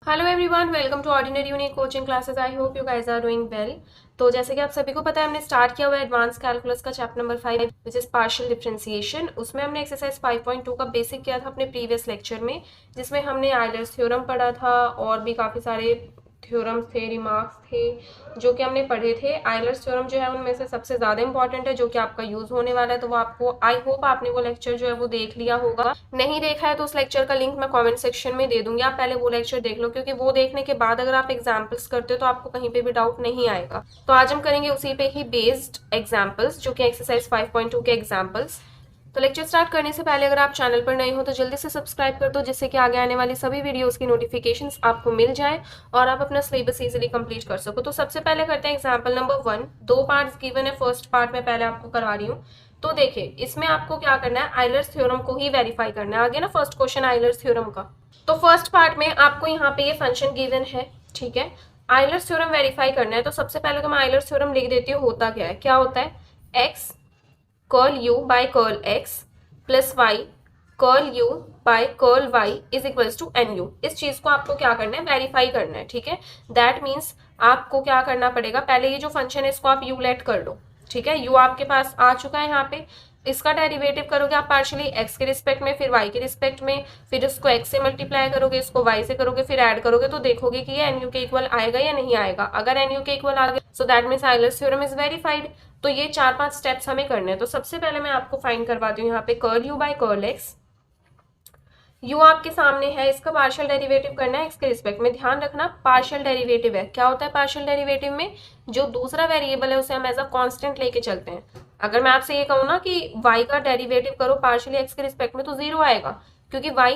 Hello everyone, welcome to ordinary unique coaching classes. I hope you guys are doing well. तो जैसे कि आप सभी को पता है, हमने स्टार्ट किया हुआ है एडवांस कैलकुलस का chapter number 5 which is partial differentiation. उसमें हमने एक्सरसाइज 5.2 का बेसिक किया था अपने प्रीवियस लेक्चर में, जिसमें हमने आयलर्स थ्योरम पढ़ा था और भी काफ़ी सारे थ्योरम्स थे, रिमार्क्स थे जो कि हमने पढ़े थे। आयलर्स थ्योरम जो है उनमें से सबसे ज़्यादा इंपॉर्टेंट है, जो कि आपका यूज़ होने वाला है। तो वो आपको, आई होप आपने वो लेक्चर जो है वो देख लिया होगा। नहीं देखा है तो उस लेक्चर का लिंक मैं कमेंट सेक्शन में दे दूंगी, आप पहले वो लेक्चर देख लो, क्योंकि वो देखने के बाद अगर आप एग्जाम्पल्स करते हो तो आपको कहीं पे भी डाउट नहीं आएगा। तो आज हम करेंगे उसी पे ही बेस्ड एग्जाम्पल्स, जो कि एक्सरसाइज 5.2 के एग्जाम्पल्स। तो लेक्चर स्टार्ट करने से पहले अगर आप चैनल पर नए हो तो जल्दी से सब्सक्राइब कर दो, जिससे कि आगे आने वाली सभी वीडियोस की नोटिफिकेशंस आपको मिल जाए और आप अपना सिलेबस इजीली कंप्लीट कर सको। तो सबसे पहले करते हैं एग्जाम्पल नंबर 1। दो पार्ट्स गिवन है, फर्स्ट पार्ट में पहले आपको करवा रही हूँ। तो देखिए, इसमें आपको क्या करना है, आयलर्स थ्योरम को ही वेरीफाई करना है। आगे ना फर्स्ट क्वेश्चन आयलर्स थ्योरम का। तो फर्स्ट पार्ट में आपको यहाँ पे ये फंक्शन गिवन है, ठीक है। आयलर्स थ्योरम वेरीफाई करना है, तो सबसे पहले तो मैं आयलर्स थ्योरम लिख देती हूँ। होता क्या है, क्या होता है, x curl u by curl x plus y curl u by curl y is equals to n u. इस चीज को आपको क्या करना है, वेरीफाई करना है, ठीक है। दैट मीन्स आपको क्या करना पड़ेगा, पहले ये जो फंक्शन है इसको आप यू लेट कर दो, ठीक है। यू आपके पास आ चुका है यहाँ पे। इसका डेरिवेटिव करोगे आप पार्शियली एक्स के रिस्पेक्ट में, फिर वाई के रिस्पेक्ट में, फिर इसको एक्स से मल्टीप्लाई करोगे, इसको वाई से करोगे, फिर ऐड करोगे, तो देखोगे कि ये एन यू के इक्वल आएगा या नहीं आएगा। अगर एन यू के इक्वल आ गया so that means Euler's theorem is verified. तो ये 4-5 स्टेप्स हमें करने हैं। तो सबसे पहले मैं आपको फाइंड करवाती हूँ यहाँ पे curl u by curl x. U आपके सामने है, इसका पार्शियल डेरिवेटिव करना है एक्स के रिस्पेक्ट में। ध्यान रखना, पार्शियल डेरिवेटिव है। क्या होता है पार्शियल डेरिवेटिव में, जो दूसरा वेरिएबल है उसे हम एज अ कांस्टेंट लेके चलते हैं। अगर मैं आपसे ये कहूँ ना कि y का डेरिवेटिव करो पार्शियली एक्स के रिस्पेक्ट में, तो जीरो आएगा, क्योंकि y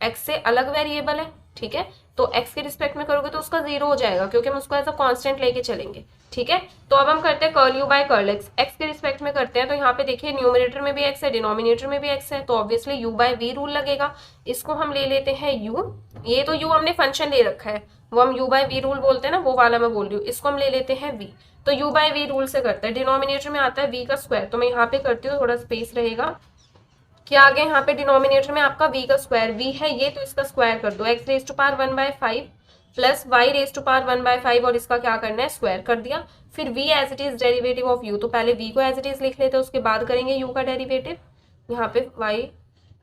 एक्स से अलग वेरिएबल है, ठीक है। तो एक्स के रिस्पेक्ट में करोगे तो उसका जीरो हो जाएगा, क्योंकि हम उसको एज अ कांस्टेंट लेके चलेंगे, ठीक है। तो अब हम करते हैं curl u by curl x, x के रिस्पेक्ट में करते हैं। तो यहाँ पे देखिए, न्यूमरेटर में भी एक्स है, डिनोमिनेटर में भी एक्स है, तो obviously u by v rule लगेगा। इसको हम ले लेते हैं यू, ये तो यू हमने फंक्शन ले रखा है, वो हम यू बाय वी रूल बोलते हैं ना, वो वाला मैं बोल रही हूँ। इसको हम ले लेते हैं वी, तो यू बाय वी रूल से करते हैं। डिनोमिनेटर में आता है वी का स्क्वायर, तो मैं यहाँ पे करती हूँ, थोड़ा स्पेस रहेगा। क्या आ गया यहाँ पे, डिनोमिनेटर में आपका v का स्क्वायर, v है ये, तो इसका स्क्वायर कर दो, x raise to power 1/5 plus y raise to power 1/5, और इसका क्या करना है, स्क्वायर कर दिया। फिर v as it is derivative of u, तो पहले v को एज इट इज लिख लेते हैं, उसके बाद करेंगे u का डेरिवेटिव, यहाँ पे y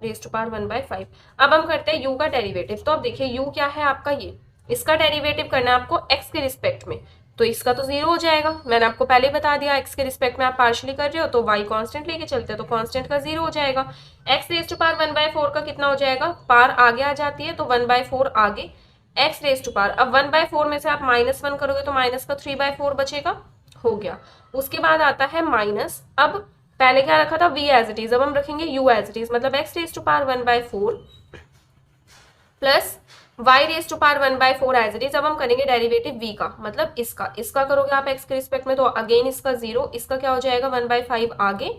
रेज टू पावर 1/5। अब हम करते हैं u का डेरिवेटिव। तो अब देखिए u क्या है आपका, ये इसका डेरिवेटिव करना है आपको x के रिस्पेक्ट में, तो इसका तो जीरो हो जाएगा। मैंने आपको पहले बता दिया, एक्स के रिस्पेक्ट में आप पार्शियली कर रहे हो तो वाई कांस्टेंट लेके चलते हैं, तो कांस्टेंट का जीरो हो जाएगा। एक्स रेज टू पावर 1/4 का कितना हो जाएगा, पार आगे आ जाती है तो 1/4 आगे, एक्स रेज टू पावर। अब 1/4 में से आप -1 करोगे तो माइनस का 3/4 बचेगा, हो गया। उसके बाद आता है माइनस। अब पहले क्या रखा था, v एज इट इज, अब हम रखेंगे u एज इट इज, मतलब x raise to power 1/4 plus y raise to power 1/4 as it is. अब हम करेंगे डेरिवेटिव v का, मतलब इसका करोगे आप x के रिस्पेक्ट में, तो अगेन इसका जीरो, इसका क्या हो जाएगा 1/5 आगे,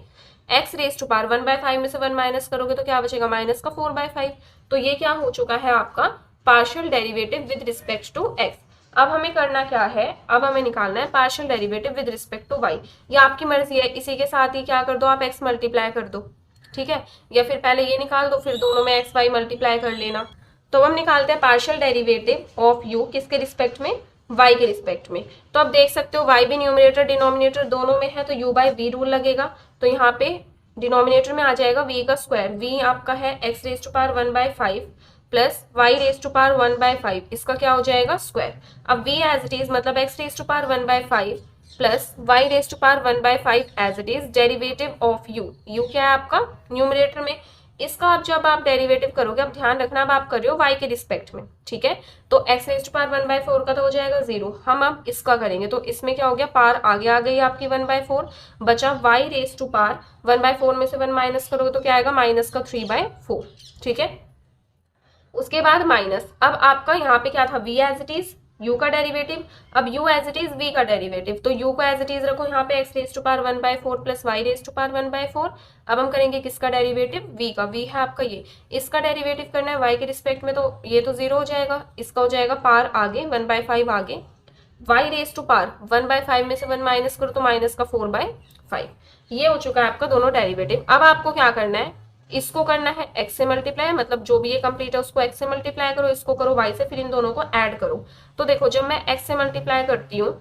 x रेज टू पावर 1/5 में से 1 माइनस करोगे तो क्या बचेगा, माइनस का 4/5। तो ये क्या हो चुका है आपका partial derivative with respect to x। अब हमें करना क्या है, अब हमें निकालना है partial derivative with respect to y। ये आपकी मर्जी है, इसी के साथ ही क्या कर दो आप, x मल्टीप्लाई कर दो, ठीक है, या फिर पहले ये निकाल दो, फिर दोनों में x y मल्टीप्लाई कर लेना। तो हम निकालते हैं पार्शियल डेरिवेटिव ऑफ u किसके रिस्पेक्ट में, y के रिस्पेक्ट में। तो आप देख सकते हो y भी न्यूमरेटर डिनोमिनेटर दोनों में है, तो u बाय वी रूल लगेगा। तो यहाँ पे डिनोमिनेटर में आ जाएगा v का स्क्वायर, v आपका है x raise to power 1/5 plus y raise to power 1/5, इसका क्या हो जाएगा, स्क्वायर। अब v एज इट इज, मतलब x raise to power 1/5 plus y raise to power 1/5 as it is, derivative of u क्या है आपका न्यूमरेटर में। इसका अब जब आप डेरिवेटिव करोगे, अब ध्यान रखना, अब आप कर रहे हो y के रिस्पेक्ट में, ठीक है। तो x रेज टू पावर 1/4 का तो हो जाएगा जीरो। हम अब इसका करेंगे, तो इसमें क्या हो गया, पार आगे आ गई आपकी 1/4, बचा y रेज टू पावर 1/4 में से 1 माइनस करोगे तो क्या आएगा, माइनस का 3/4, ठीक है। उसके बाद माइनस, अब आपका यहाँ पे क्या था, v as it is, u का डेरिवेटिव, अब u as it is v का डेरिवेटिव, तो u को एज इट इज रखो यहाँ पे, x raise to power 1/4 plus y raise to power 1/4। अब हम करेंगे किसका डेरिवेटिव, v का, v है आपका ये, इसका डेरिवेटिव करना है y के रिस्पेक्ट में, तो ये तो जीरो हो जाएगा, इसका हो जाएगा पार आगे 1/5 आगे, y रेज टू पावर 1/5 में से 1 माइनस करो तो माइनस का 4/5। ये हो चुका है आपका दोनों डेरिवेटिव। अब आपको क्या करना है, इसको करना है x से मल्टीप्लाई, मतलब जो भी ये कंप्लीट है उसको x से मल्टीप्लाई करो, इसको करो y से, फिर इन दोनों को ऐड करो। तो देखो जब मैं x से मल्टीप्लाई करती हूँ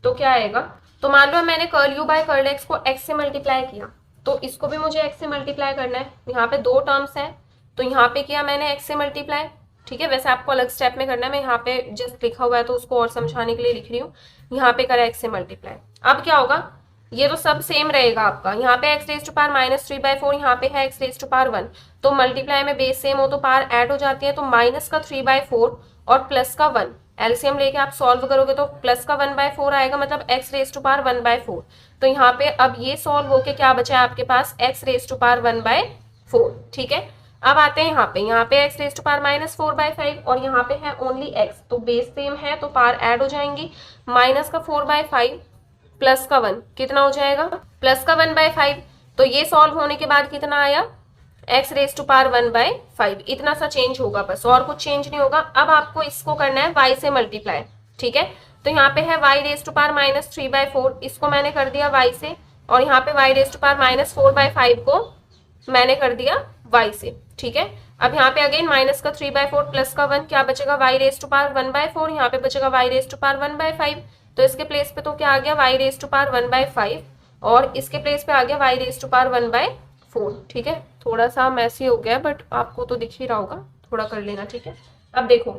तो क्या आएगा, तो मान लो मैंने curl u by curl x को x से मल्टीप्लाई किया, तो इसको भी मुझे x से मल्टीप्लाई करना है। यहाँ पे दो टर्म्स हैं, तो यहाँ पे किया मैंने x से मल्टीप्लाई, ठीक है। वैसे आपको अलग स्टेप में करना है, मैं यहाँ पे जस्ट लिखा हुआ है तो उसको और समझाने के लिए लिख रही हूँ। यहाँ पे करा x से मल्टीप्लाई, अब क्या होगा, ये तो सब सेम रहेगा आपका। यहाँ पे x रेज टू पावर -3/4, यहाँ पे है x रेज टू पावर 1, तो मल्टीप्लाई में बेस सेम हो तो पावर ऐड हो जाती है, तो माइनस का 3/4 और प्लस का 1, एलसीएम लेके आप सॉल्व करोगे तो प्लस का 1/4 आएगा, मतलब x रेज टू पावर 1/4। तो यहाँ पे अब ये सॉल्व होके क्या बचा है आपके पास, x रेज टू पावर 1/4, ठीक है। अब आते हैं यहाँ पे x रेज टू पावर -4/5 और यहाँ पे है ओनली x, तो बेस सेम है तो पावर ऐड हो जाएंगी। माइनस का 4/5 प्लस का 1 कितना हो जाएगा, प्लस का 1/5। तो ये सॉल्व होने के बाद कितना आया, x रेज टू पावर 1/5, इतना सा चेंज होगा बस, और कुछ चेंज नहीं होगा। अब आपको इसको करना है y से मल्टीप्लाई, ठीक है। तो यहाँ पे है y रेज टू पावर -3/4, इसको मैंने कर दिया y से, और यहाँ पे y रेज टू पावर -4/5 को मैंने कर दिया y से, ठीक है। अब यहाँ पे अगेन माइनस का 3/4 प्लस का 1, क्या बचेगा, y रेज टू पावर 1/4, यहाँ पे बचेगा y रेज टू पावर 1/5। तो इसके प्लेस पे तो क्या आ गया, y रेज टू पावर 1/5, और इसके प्लेस पे आ गया y रेज टू पावर 1/4, ठीक है। थोड़ा सा मैसी हो गया बट आपको तो दिख ही रहा होगा, थोड़ा कर लेना, ठीक है। अब देखो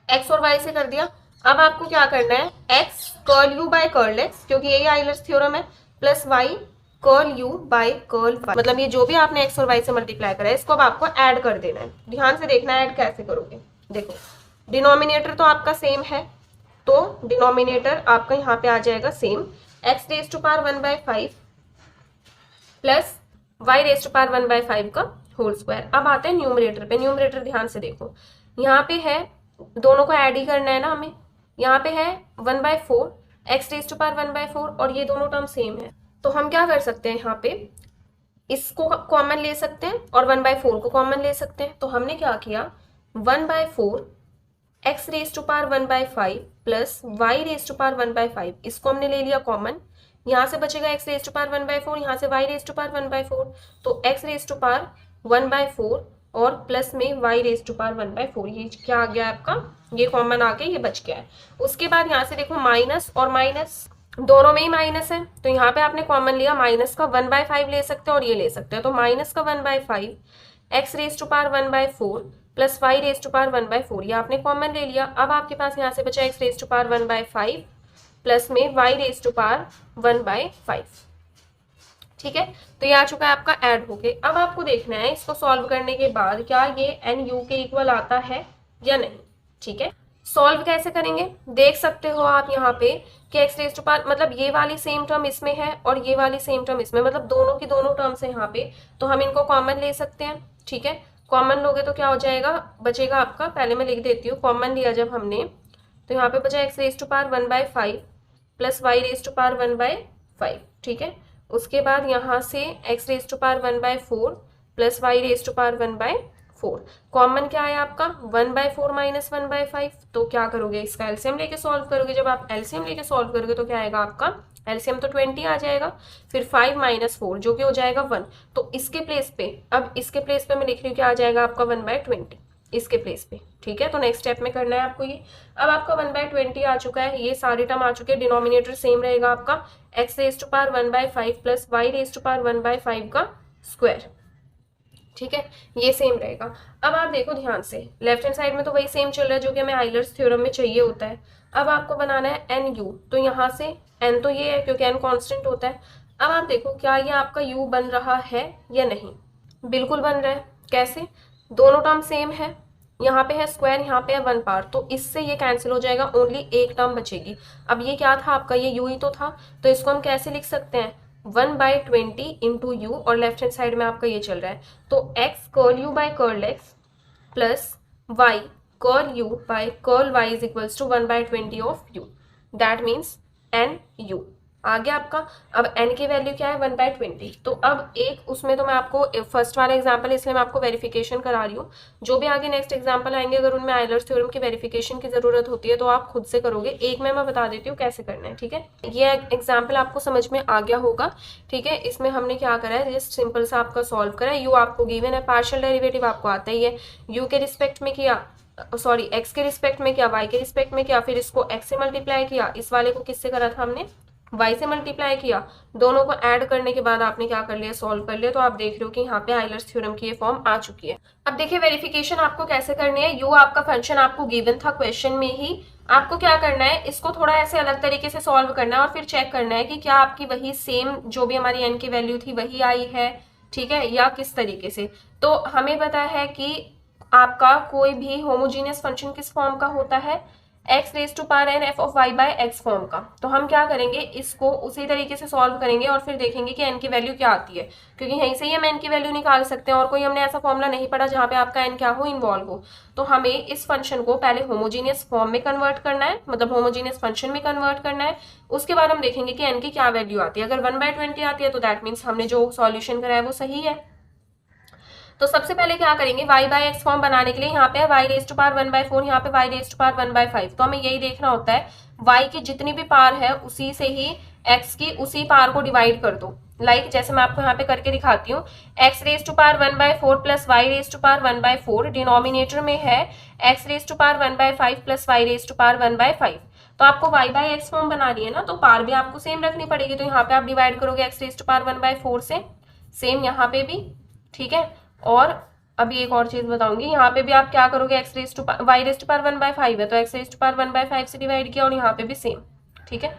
x और y से कर दिया, अब आपको क्या करना है, x curl u by curl x, क्योंकि यही आइलर्स थ्योरम है, plus y curl u by curl y, मतलब ये जो भी आपने x और y से मल्टीप्लाई करा है इसको अब आपको ऐड कर देना है। ध्यान से देखना है ऐड कैसे करोगे। देखो डिनोमिनेटर तो आपका सेम है, तो डिनोमिनेटर आपका यहाँ पे आ जाएगा same, x raise to power 1/5 plus y raise to power 1/5 का होल स्क्वायर। अब आते हैं न्यूमरेटर पे, न्यूमरेटर ध्यान से देखो, यहाँ पे है, दोनों को ऐड ही करना है ना हमें। यहाँ पे है 1/4, x रेज टू पावर 1/4, और ये दोनों टर्म सेम है, तो हम क्या कर सकते हैं, यहाँ पे इसको कॉमन ले सकते हैं और 1/4 को कॉमन ले सकते हैं। तो हमने क्या किया, 1/4 x raise to power 1/5 plus y raise to power 1/5, इसको हमने ले लिया कॉमन। यहाँ से बचेगा x रेज टू पावर 1/4, यहाँ से y रेज टू पावर 1/4, तो x रेज टू पावर 1/4 और प्लस में y रेज टू पावर 1/4, ये क्या आ गया आपका, ये कॉमन आ गया, ये बच गया है। उसके बाद यहाँ से देखो माइनस और माइनस दोनों में ही माइनस है, तो यहाँ पे आपने कॉमन लिया, माइनस का 1/5 ले सकते हैं और ये ले सकते हैं, तो माइनस का 1/5 x raise to power 1/4 plus y raise to power 1/4, ये आपने कॉमन ले लिया। अब आपके पास यहाँ से बचा x raise to power 1/5 plus में y रेज टू पावर 1/5, ठीक है। तो ये आ चुका है आपका ऐड होके। अब आपको देखना है इसको सॉल्व करने के बाद क्या ये n u के इक्वल आता है या नहीं, ठीक है। सॉल्व कैसे करेंगे, देख सकते हो आप यहाँ पे कि x रेज टू पावर, मतलब ये वाली सेम टर्म इसमें है और ये वाली सेम टर्म इसमें, मतलब दोनों की दोनों टर्म्स है यहाँ पे, तो हम इनको कॉमन ले सकते हैं, ठीक है। कॉमन लोगे तो क्या हो जाएगा, बचेगा आपका, पहले मैं लिख देती हूँ, कॉमन लिया जब हमने तो यहाँ पे बचा x raise to power 1/5 plus y raise to power 1/5, ठीक है। उसके बाद यहाँ से x raise to power 1/4 plus y raise to power 1/4, common क्या है आपका 1/4 माइनस 1/5, तो क्या करोगे, इसका एलसीएम लेके सॉल्व करोगे। जब आप एलसीएम लेके सॉल्व करोगे तो क्या आएगा आपका, एलसीएम तो 20 आ जाएगा, फिर 5 माइनस 4 जो कि हो जाएगा 1, तो इसके प्लेस पे, अब इसके प्लेस पे मैं लिख रही हूँ क्या आ जाएगा आपका 1/20 इसके प्लेस पे, ठीक है। तो नेक्स्ट स्टेप में करना है आपको ये। अब आपका 1/20 आ चुका है, ये सारे टर्म आ चुके हैं, डिनोमिनेटर सेम रहेगा आपका x raise to power 1/5 plus y raise to power 1/5 का स्क्वायर, ठीक है, ये सेम रहेगा। अब आप देखो ध्यान से, लेफ्ट हैंड साइड में तो वही सेम चल रहा है जो कि हमें आइलर्स थ्योरम में चाहिए होता है। अब आपको बनाना है एन यू, तो यहाँ से एन तो ये है क्योंकि एन कांस्टेंट होता है। अब आप देखो क्या ये आपका यू बन रहा है या नहीं, बिल्कुल बन रहा है। कैसे, दोनों टर्म सेम है, यहाँ पे है स्क्वायर, यहाँ पे है 1 पावर, तो इससे ये कैंसिल हो जाएगा, ओनली एक टर्म बचेगी। अब ये क्या था आपका, ये यू ही तो था, तो इसको हम कैसे लिख सकते हैं, 1/20 इंटू यू, और लेफ्ट हैंड साइड में आपका ये चल रहा है, तो x curl u by curl x plus y curl u by curl y is equals to 1/20 of u, that means n u. आ गया आपका। अब n की वैल्यू क्या है 1/20। तो अब एक उसमें तो मैं आपको फर्स्ट वाला एग्जांपल इसलिए मैं आपको वेरिफिकेशन करा रही हूँ, जो भी आगे नेक्स्ट एग्जांपल आएंगे अगर उनमें आयलर्स थ्योरम की वेरिफिकेशन की जरूरत होती है तो आप खुद से करोगे। एक में मैं बता देती हूँ कैसे करना है, ठीक है। ये एग्जाम्पल आपको समझ में आ गया होगा, ठीक है। इसमें हमने क्या करा है, जस्ट सिंपल सा आपका सॉल्व करा है। यू आपको गिवन है, पार्शियल डेरिवेटिव आपको आता ही है, यू के रिस्पेक्ट में किया, सॉरी एक्स के रिस्पेक्ट में किया, वाई के रिस्पेक्ट में किया, फिर इसको एक्स से मल्टीप्लाई किया, इस वाले को किससे करा था हमने, वाई से मल्टीप्लाई किया। दोनों को ऐड करने के बाद आपने क्या कर लिया, सॉल्व कर लिया। तो आप देख रहे हो कि यहाँ पे आयलर्स थ्योरम की ये फॉर्म आ चुकी है। अब देखिए वेरिफिकेशन आपको कैसे करनी है। यू आपका फंक्शन आपको गिवन था क्वेश्चन में ही, आपको क्या करना है, इसको थोड़ा ऐसे अलग तरीके से सॉल्व करना है और फिर चेक करना है कि क्या आपकी वही सेम जो भी हमारी एन की वैल्यू थी वही आई है, ठीक है, या किस तरीके से। तो हमें पता है कि आपका कोई भी होमोजीनियस फंक्शन किस फॉर्म का होता है, x raise to power n f of y by x form का। तो हम क्या करेंगे, इसको उसी तरीके से सॉल्व करेंगे और फिर देखेंगे कि एन की वैल्यू क्या आती है, क्योंकि यहीं से ही हम एन की वैल्यू निकाल सकते हैं और कोई हमने ऐसा फॉर्मूला नहीं पढ़ा जहाँ पे आपका एन क्या हो, इन्वॉल्व हो। तो हमें इस फंक्शन को पहले होमोजीनियस फॉर्म में कन्वर्ट करना है, मतलब होमोजीनियस फंक्शन में कन्वर्ट करना है। उसके बाद हम देखेंगे कि एन की क्या वैल्यू आती है। अगर 1/20 आती है तो दैट मीन्स हमने जो सॉल्यूशन करा है वो सही है। तो सबसे पहले क्या करेंगे, y बाय एक्स फॉर्म बनाने के लिए यहाँ पे y रेज टू पावर 1/4, यहाँ पे y रेज टू पावर 1/5। तो हमें यही देखना होता है y की जितनी भी पावर है उसी से ही x की उसी पावर को डिवाइड कर दो। लाइक जैसे मैं आपको यहाँ पे करके दिखाती हूँ, x raise to power 1/4 plus y raise to power 1/4 denominator में है x raise to power 1/5 plus y raise to power 1/5। तो आपको y बाय एक्स फॉर्म बनानी है ना, तो पावर भी आपको सेम रखनी पड़ेगी। तो यहाँ पे आप डिवाइड करोगे x रेज टू पावर 1/4 से, सेम यहाँ पे भी, ठीक है। और अभी एक और चीज बताऊंगी, यहाँ पे भी आप क्या करोगे, x raise to y raise to power 1/5 है तो एक्स रेज टू पावर 1/5 से डिवाइड किया और यहाँ पे भी सेम, ठीक है।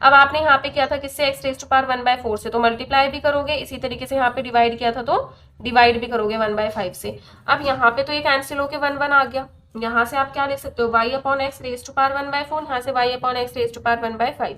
अब आपने यहाँ पे किया था किससे, एक्स रेज टू पावर 1/4 से, तो मल्टीप्लाई भी करोगे, इसी तरीके से यहाँ पे डिवाइड किया था तो डिवाइड भी करोगे 1/5 से। अब यहाँ पे तो ये कैंसिल होके 1 आ गया। यहाँ से आप क्या लिख सकते हो, y upon x raise to power 1/4, यहाँ से y upon x raise to power 1/5।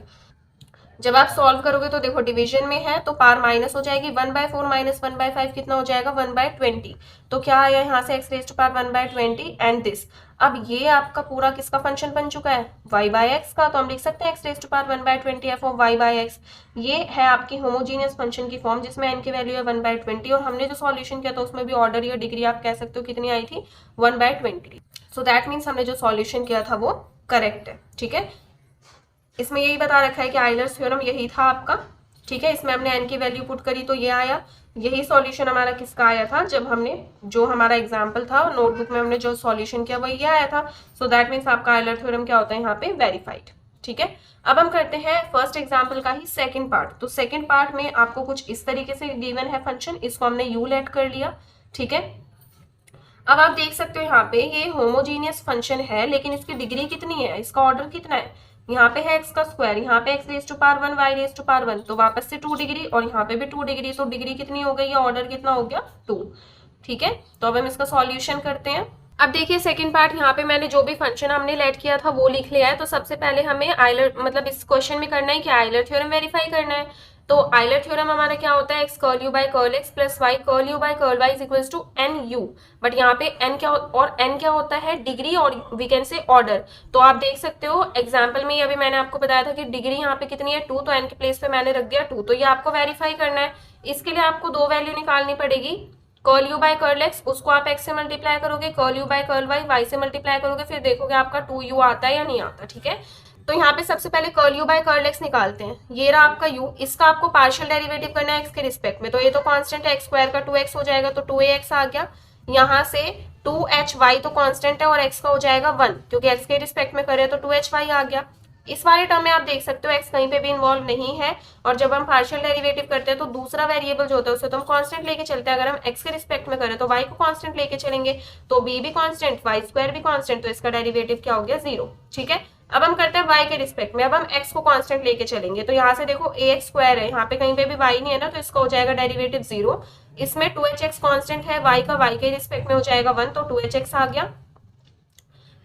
जब आप सॉल्व करोगे तो देखो डिवीजन में है तो पावर माइनस हो जाएगी, 1/4 माइनस 1/5 कितना हो जाएगा, 1/20। तो क्या आया यहाँ से, x raise to power 1/20 and this. अब ये आपका पूरा किसका फंक्शन बन चुका है, y बाय एक्स का। तो हम लिख सकते हैं x raise to power 1/20 f of y by x. ये है आपकी होमोजीनियस फंक्शन की फॉर्म जिसमें n की वैल्यू है 1/20 और हमने जो सॉल्यूशन किया था उसमें भी ऑर्डर या डिग्री आप कह सकते हो कितनी आई थी, 1/20। सो दैट मीन्स हमने जो सॉल्यूशन किया था वो करेक्ट है, ठीक है। इसमें यही बता रखा है कि आयलर्स थ्योरम यही था आपका, ठीक है। इसमें हमने एन की वैल्यू पुट करी तो ये आया। यही सॉल्यूशन हमारा किसका आया था, जब हमने जो हमारा एग्जांपल था नोटबुक में हमने जो सॉल्यूशन किया वही आया था। सो दैट मीन्स आपका आयलर थ्योरम क्या होता है यहाँ पे, वेरीफाइड, ठीक है। अब हम करते हैं फर्स्ट एग्जाम्पल का ही सेकेंड पार्ट। तो सेकेंड पार्ट में आपको कुछ इस तरीके से गिवन है फंक्शन, इसको हमने यू लेट कर लिया, ठीक है। अब आप देख सकते हो यहाँ पे ये होमोजीनियस फंक्शन है लेकिन इसकी डिग्री कितनी है, इसका ऑर्डर कितना है, यहाँ पे है एक्स का स्क्वायर, यहाँ पे x raise to power 1 y raise to power 1, तो वापस से 2 डिग्री और यहाँ पे भी 2 डिग्री। तो डिग्री कितनी हो गई, ऑर्डर कितना हो गया, 2, ठीक है। तो अब हम इसका सॉल्यूशन करते हैं। अब देखिए सेकंड पार्ट, यहाँ पे मैंने जो भी फंक्शन हमने लेट किया था वो लिख लिया है। तो सबसे पहले हमें आयलर मतलब इस क्वेश्चन में करना है कि आयलर थ्योरम वेरीफाई करना है। तो आयलर थ्योरम हमारा क्या होता है, x curl u by curl x plus y curl u by curl y is equals to n u. But यहाँ पे एन क्या और एन क्या होता है, डिग्री और वी कैन से ऑर्डर। तो आप देख सकते हो एग्जाम्पल में अभी मैंने आपको बताया था कि डिग्री यहाँ पे कितनी है, 2, तो एन के प्लेस पे मैंने रख दिया 2। तो ये आपको वेरीफाई करना है। इसके लिए आपको 2 वैल्यू निकालनी पड़ेगी, curl u by curl x, उसको आप एक्स से मल्टीप्लाई करोगे, curl u by curl y, y से मल्टीप्लाई करोगे, फिर देखोगे आपका 2u आता है या नहीं आता, ठीक है। तो यहाँ पे सबसे पहले curl u by curl x निकालते हैं। ये रहा आपका u, इसका आपको पार्शियल डेरिवेटिव करना है एक्स के रिस्पेक्ट में। तो ये तो कांस्टेंट है, एक्स स्क्वायर का 2x हो जाएगा तो 2ax आ गया। यहाँ से 2hy तो कांस्टेंट है और x का हो जाएगा 1, क्योंकि x के रिस्पेक्ट में करे तो 2hy आ गया। इस वाले टर्म में आप देख सकते हो x कहीं पे भी इन्वॉल्व नहीं है, और जब हम पार्शियल डेरिवेटिव करते हैं तो दूसरा वेरिएबल जो होता है उसे तो हम कांस्टेंट लेके चलते हैं। अगर हम x के रिस्पेक्ट में करें तो y को कांस्टेंट लेके चलेंगे, तो b भी कांस्टेंट, y स्क्वायर भी कांस्टेंट, तो इसका डेरिवेटिव क्या हो गया, 0, ठीक है। अब हम करते हैं y के रिस्पेक्ट में, अब हम x को कांस्टेंट लेके चलेंगे। तो यहाँ से देखो ax स्क्वायर है, यहाँ पे कहीं पे भी y नहीं है ना, तो इसका हो जाएगा डेरिवेटिव 0। इसमें 2hx कांस्टेंट है, y का y के रिस्पेक्ट में हो जाएगा 1, तो 2hx आ गया।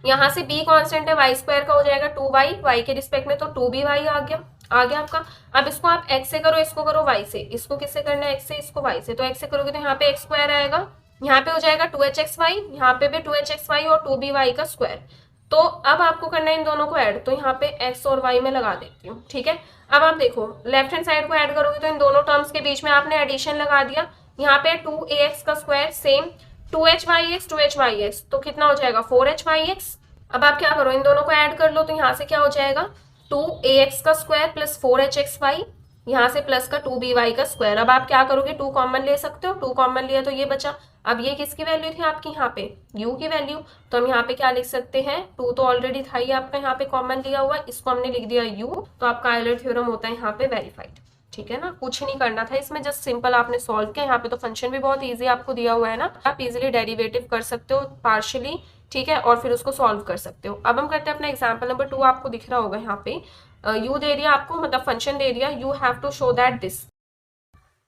यहाँ से b कांस्टेंट है, y स्क्वायर का हो जाएगा 2y, y के रिस्पेक्ट में तो 2by आ गया आपका। अब इसको आप x से करो, इसको करो y से, इसको किससे करना है, x से, इसको y से। तो x से करोगे तो यहाँ पे x स्क्वायर आएगा, यहाँ पे हो जाएगा 2hxy, यहाँ पे भी 2hxy और 2by का स्क्वायर। तो अब आपको करना है इन दोनों को ऐड, तो यहाँ पे x और y में लगा देती हूँ, ठीक है। अब आप देखो लेफ्ट हैंड साइड को ऐड करोगे तो इन दोनों टर्म्स के बीच में आपने एडिशन लगा दिया। यहाँ पे 2ax का स्क्वायर सेम 2hy(x) तो कितना हो जाएगा 4hy(x). अब आप क्या करो इन दोनों को ऐड कर लो, तो यहाँ से क्या हो जाएगा 2ax का स्क्वायर प्लस 4hxy, यहाँ से प्लस का 2by का स्क्वायर। अब आप क्या करोगे 2 कॉमन ले सकते हो, 2 कॉमन लिया तो ये बचा। अब ये किसकी वैल्यू थी आपकी यहाँ पे u की वैल्यू, तो हम यहाँ पे क्या लिख सकते हैं 2 तो ऑलरेडी था ही आपका यहाँ पे कॉमन लिया हुआ, इसको हमने लिख दिया u, तो आपका आयलर थ्योरम होता है यहाँ पे वेरीफाइड, ठीक है ना। कुछ नहीं करना था इसमें, जस्ट सिंपल आपने सॉल्व किया। यहाँ पे तो फंक्शन भी बहुत इजी आपको दिया हुआ है ना, आप इजीली डेरिवेटिव कर सकते हो पार्शियली, ठीक है, और फिर उसको सॉल्व कर सकते हो। अब हम करते हैं अपना एग्जाम्पल नंबर 2, आपको दिख रहा होगा यहाँ पे u दे दिया आपको, मतलब फंक्शन दे दिया, you have to show that this.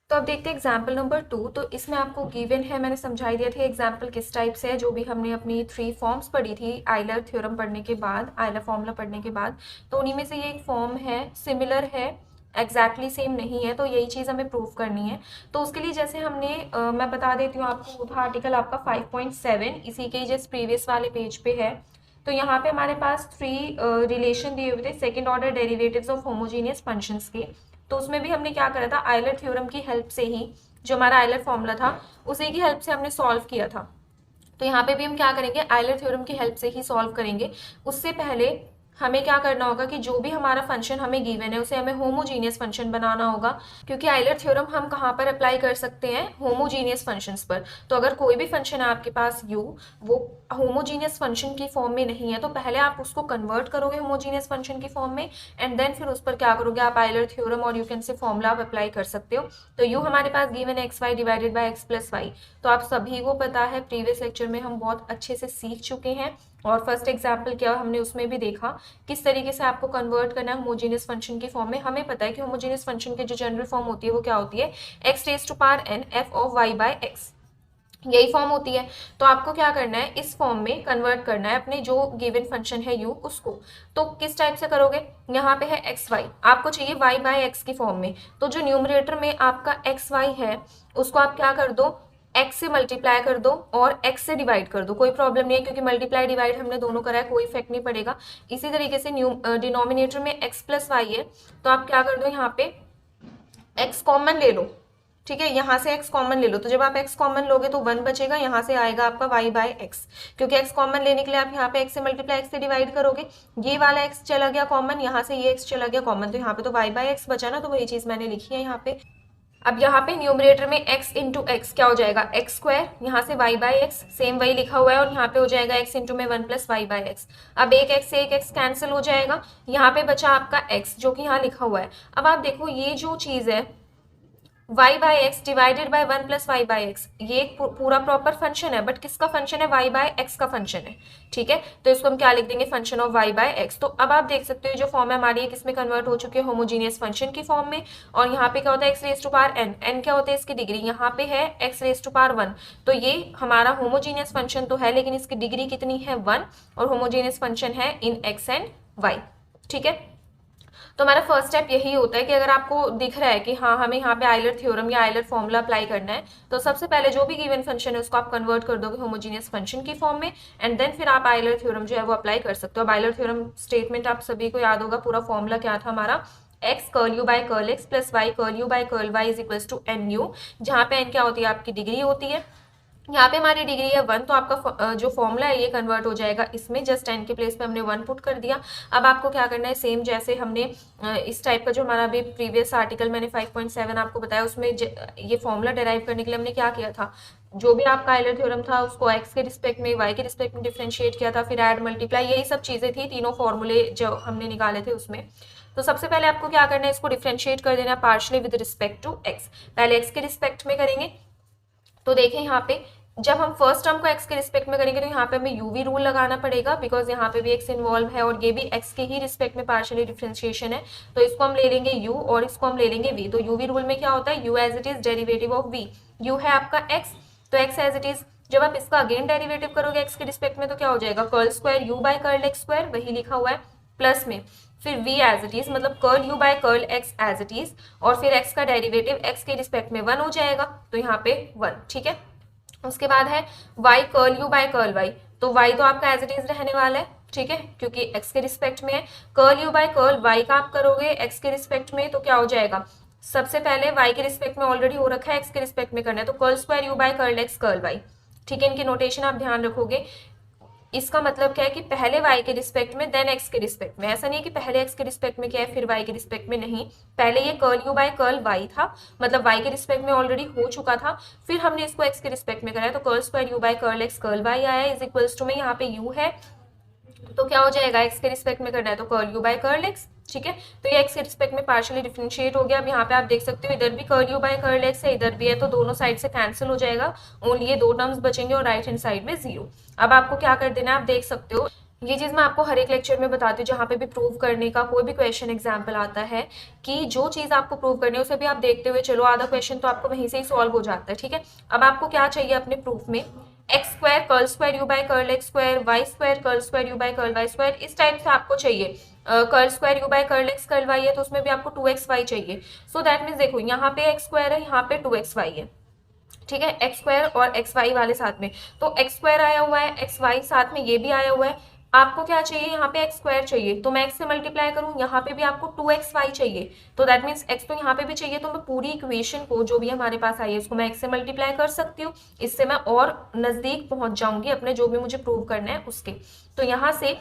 तो अब देखते हैं एग्जाम्पल नंबर 2। तो इसमें आपको गिवन है, मैंने समझाई दिया था एग्जाम्पल किस टाइप से है, जो भी हमने अपनी 3 फॉर्म्स पढ़ी थी आइलर थ्योरम पढ़ने के बाद, आइलर फॉर्मूला पढ़ने के बाद, तो उन्हीं में से ये एक फॉर्म है, सिमिलर है, एग्जैक्टली सेम नहीं है, तो यही चीज़ हमें प्रूव करनी है। तो उसके लिए जैसे हमने मैं बता देती हूँ आपको, वो था आर्टिकल आपका 5.7, इसी के जस्ट प्रीवियस वाले पेज पे है। तो यहाँ पे हमारे पास 3 रिलेशन दिए हुए थे second order derivatives of homogeneous functions के। तो उसमें भी हमने क्या करा था, आइलर थ्योरम की हेल्प से ही, जो हमारा आइलर फॉर्मूला था उसी की हेल्प से हमने सॉल्व किया था। तो यहाँ पे भी हम क्या करेंगे, आइलर थ्योरम की हेल्प से ही सॉल्व करेंगे। उससे पहले हमें क्या करना होगा कि जो भी हमारा फंक्शन हमें गिवन है उसे हमें होमोजीनियस फंक्शन बनाना होगा, क्योंकि आइलर थ्योरम हम कहाँ पर अप्लाई कर सकते हैं, होमोजीनियस फंक्शंस पर। तो अगर कोई भी फंक्शन है आपके पास u, वो होमोजीनियस फंक्शन की फॉर्म में नहीं है, तो पहले आप उसको कन्वर्ट करोगे होमोजीनियस फंक्शन की फॉर्म में, एंड देन फिर उस पर क्या करोगे आप आइलर थ्योरम और यू कैन से फॉर्मूला आप अप्लाई कर सकते हो। तो u हमारे पास गिवन है xy divided by x plus y, तो आप सभी को पता है, प्रीवियस लेक्चर में हम बहुत अच्छे से सीख चुके हैं, और फर्स्ट एग्जाम्पल क्या हमने उसमें भी देखा किस तरीके से आपको कन्वर्ट करना है होमोजीनियस फंक्शन की फॉर्म में। हमें पता है कि होमोजीनियस फंक्शन की जो जनरल फॉर्म होती है वो क्या होती है, x raise to power n f of y by x, यही फॉर्म होती है। तो आपको क्या करना है, इस फॉर्म में कन्वर्ट करना है अपने जो गिवन फंक्शन है u उसको। तो किस टाइप से करोगे, यहाँ पे है एक्स वाई, आपको चाहिए y बाय एक्स की फॉर्म में, तो जो न्यूमरेटर में आपका एक्स वाई है उसको आप क्या कर दो, x से मल्टीप्लाई कर दो और x से डिवाइड कर दो, कोई प्रॉब्लम नहीं है, क्योंकि मल्टीप्लाई डिवाइड हमने दोनों करा है, कोई इफेक्ट नहीं पड़ेगा। इसी तरीके से डिनोमिनेटर में x प्लस वाई है, तो आप क्या कर दो, यहाँ पे x कॉमन ले लो, ठीक है, यहाँ से x कॉमन ले लो। तो जब आप x कॉमन लोगे तो 1 बचेगा, यहाँ से आएगा आपका y बाय एक्स, क्योंकि x कॉमन लेने के लिए आप यहाँ पे x से मल्टीप्लाई x से डिवाइड करोगे, ये वाला x चला गया कॉमन, यहाँ से ये x चला गया कॉमन, तो यहाँ पे तो y बाय एक्स बचा ना, तो वही चीज़ मैंने लिखी है यहाँ पे। अब यहाँ पे न्यूमरेटर में x इंटू एक्स क्या हो जाएगा, एक्स स्क्वायर, यहाँ से y बाई एक्स सेम वही लिखा हुआ है, और यहाँ पे हो जाएगा x इंटू में 1 प्लस वाई बाई एक्स। अब एक x से एक x कैंसिल हो जाएगा, यहाँ पे बचा आपका x जो कि यहाँ लिखा हुआ है। अब आप देखो ये जो चीज़ है y by x divided by 1 plus y by x, ये एक पूरा प्रॉपर फंक्शन है, बट किसका फंक्शन है, y बाई एक्स का फंक्शन है, ठीक है। तो इसको हम क्या लिख देंगे, function of y by x. तो अब आप देख सकते हो जो फॉर्म है हमारी किसमें कन्वर्ट हो चुकी है, होमोजीनियस फंक्शन की फॉर्म में। और यहाँ पे क्या होता है, x raise to power n, n क्या होता है इसकी डिग्री, यहाँ पे है x रेज़ टू पावर 1, तो ये हमारा होमोजीनियस फंक्शन तो है, लेकिन इसकी डिग्री कितनी है 1, और होमोजीनियस फंक्शन है इन x एंड y, ठीक है। तो हमारा फर्स्ट स्टेप यही होता है कि अगर आपको दिख रहा है कि हाँ हमें यहाँ पे आइलर थ्योरम या आइलर फॉर्मूला अप्लाई करना है, तो सबसे पहले जो भी गिवन फंक्शन है उसको आप कन्वर्ट कर दोगे होमोजीनियस फंक्शन की फॉर्म में, एंड देन फिर आप आइलर थ्योरम जो है वो अप्लाई कर सकते हो। अब आइलर थ्योरम स्टेटमेंट आप सभी को याद होगा, पूरा फॉर्मूला क्या था हमारा, x curl u by curl x plus y curl u by curl y is equals to n u, जहाँ पे n क्या होती है आपकी डिग्री होती है, यहाँ पे हमारी डिग्री है 1, तो आपका जो फॉर्मूला है ये कन्वर्ट हो जाएगा इसमें, जस्ट 10 के प्लेस पे हमने 1 पुट कर दिया। अब आपको क्या करना है, सेम जैसे हमने इस टाइप का जो हमारा अभी प्रीवियस आर्टिकल मैंने 5.7 आपको बताया, उसमें ये फॉर्मूला डेराइव करने के लिए हमने क्या किया था, जो भी आपका आइलर थ्योरम था उसको x के रिस्पेक्ट में y के रिस्पेक्ट में डिफ्रेंशिएट किया था, फिर ऐड मल्टीप्लाई, यही सब चीज़ें थी, तीनों फॉर्मूले जो हमने निकाले थे उसमें। तो सबसे पहले आपको क्या करना है, इसको डिफ्रेंशिएट कर देना partially with respect to x, पहले x के रिस्पेक्ट में करेंगे। तो देखें यहाँ पे जब हम फर्स्ट टर्म को x के रिस्पेक्ट में करेंगे तो यहाँ पे हमें uv रूल लगाना पड़ेगा, बिकॉज यहाँ पे भी x इन्वॉल्व है और ये भी x के ही रिस्पेक्ट में पार्शियली डिफरेंशिएशन है, तो इसको हम ले लेंगे u और इसको हम ले लेंगे v। तो uv रूल में क्या होता है, u as it is derivative of v, u है आपका x, तो x एज इट इज, जब आप इसका अगेन डेरिवेटिव करोगे x के रिस्पेक्ट में तो क्या हो जाएगा, curl square u by curl x square, वही लिखा हुआ है, प्लस में फिर v एज इट इज, मतलब curl u by curl x as it is, और फिर x का डेरिवेटिव x के रिस्पेक्ट में 1 हो जाएगा, तो यहाँ पे 1, ठीक है। उसके बाद है y curl u by curl y, तो y तो आपका एज इट इज रहने वाला है, ठीक है, क्योंकि एक्स के रिस्पेक्ट में है। Curl u by curl y का आप करोगे एक्स के रिस्पेक्ट में, तो क्या हो जाएगा, सबसे पहले वाई के रिस्पेक्ट में ऑलरेडी हो रखा है, एक्स के रिस्पेक्ट में करना है, तो curl square u by curl x curl y. ठीक है, इनकी नोटेशन आप ध्यान रखोगे। इसका मतलब क्या है कि पहले y के रिस्पेक्ट में देन x के रिस्पेक्ट में, ऐसा नहीं है कि पहले x के रिस्पेक्ट में क्या है फिर y के रिस्पेक्ट में, नहीं, पहले ये curl u by curl y था, मतलब y के रिस्पेक्ट में ऑलरेडी हो चुका था, फिर हमने इसको x के रिस्पेक्ट में कराया, तो curl square u by curl x curl y आया इज इक्वल्स टू में यहाँ पे u है, तो क्या हो जाएगा, x के रिस्पेक्ट में करना है तो curl u by curl x। ठीक है, तो ये x के रिस्पेक्ट में पार्शियली डिफरेंशिएट हो गया। अब यहाँ पे आप देख सकते हो इधर भी curl u by curl x है, इधर भी है, तो दोनों साइड से कैंसिल हो जाएगा, ओनली ये दो टर्म्स बचेंगे और राइट हैंड साइड में 0। अब आपको क्या कर देना है, आप देख सकते हो, ये चीज मैं आपको हर एक लेक्चर में बताती हूँ, जहाँ पे भी प्रूव करने का कोई भी क्वेश्चन एग्जाम्पल आता है, कि जो चीज आपको प्रूव करनी है उसे भी आप देखते हुए चलो, आधा क्वेश्चन तो आपको वहीं से ही सॉल्व हो जाता है। ठीक है, अब आपको क्या चाहिए अपने प्रूफ में, x square curl square u by curl x square, y square curl square u by curl y square, इस टाइप से आपको चाहिए। Curl square u by curl x curl y है, तो उसमें भी आपको 2xy चाहिए। सो दैट मीन्स देखो, यहाँ पे एक्स स्क्वायर है, यहाँ पे 2xy है। ठीक है, एक्स स्क्वायर और एक्स वाई वाले साथ में, तो एक्स स्क्वायर आया हुआ है, एक्स वाई साथ में ये भी आया हुआ है। आपको क्या चाहिए, यहाँ पे एक्स स्क्वायर चाहिए, तो मैं एक्स से मल्टीप्लाई करूँ, यहाँ पे भी आपको 2xy चाहिए, तो दैट मीन्स एक्स तो यहाँ पे भी चाहिए, तो मैं पूरी इक्वेशन को जो भी हमारे पास आई है उसको मैं एक्स से मल्टीप्लाई कर सकती हूँ, इससे मैं और नजदीक पहुंच जाऊंगी अपने जो भी मुझे प्रूव करना है उसके। तो यहाँ से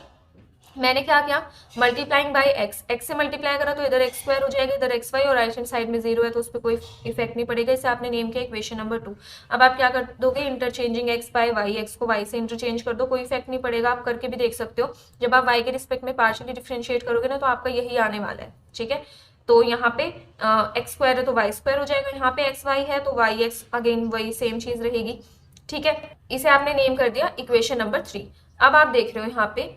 मैंने क्या किया, मल्टीप्लाइंग बाय एक्स, एक्स से मल्टीप्लाई करा तो इधर एक्स स्क्वायर हो जाएगा, इधर एक्स वाई, और राइट हैंड साइड में 0 है तो उस पर कोई इफेक्ट नहीं पड़ेगा, इसे आपने नेम किया इक्वेशन नंबर 2। अब आप क्या कर दोगे, interchanging x by y, x को वाई से इंटरचेंज कर दो, कोई इफेक्ट नहीं पड़ेगा, आप करके भी देख सकते हो। जब आप वाई के रिस्पेक्ट में पार्शियली डिफरेंशिएट करोगे ना, तो आपका यही आने वाला है। ठीक है, तो यहाँ पे एक्स स्क्वायर है तो वाई स्क्वायर हो जाएगा, यहाँ पे एक्स वाई है तो वाई एक्स, अगेन वही सेम चीज रहेगी। ठीक है, इसे आपने नेम कर दिया इक्वेशन नंबर 3। अब आप देख रहे हो यहाँ पे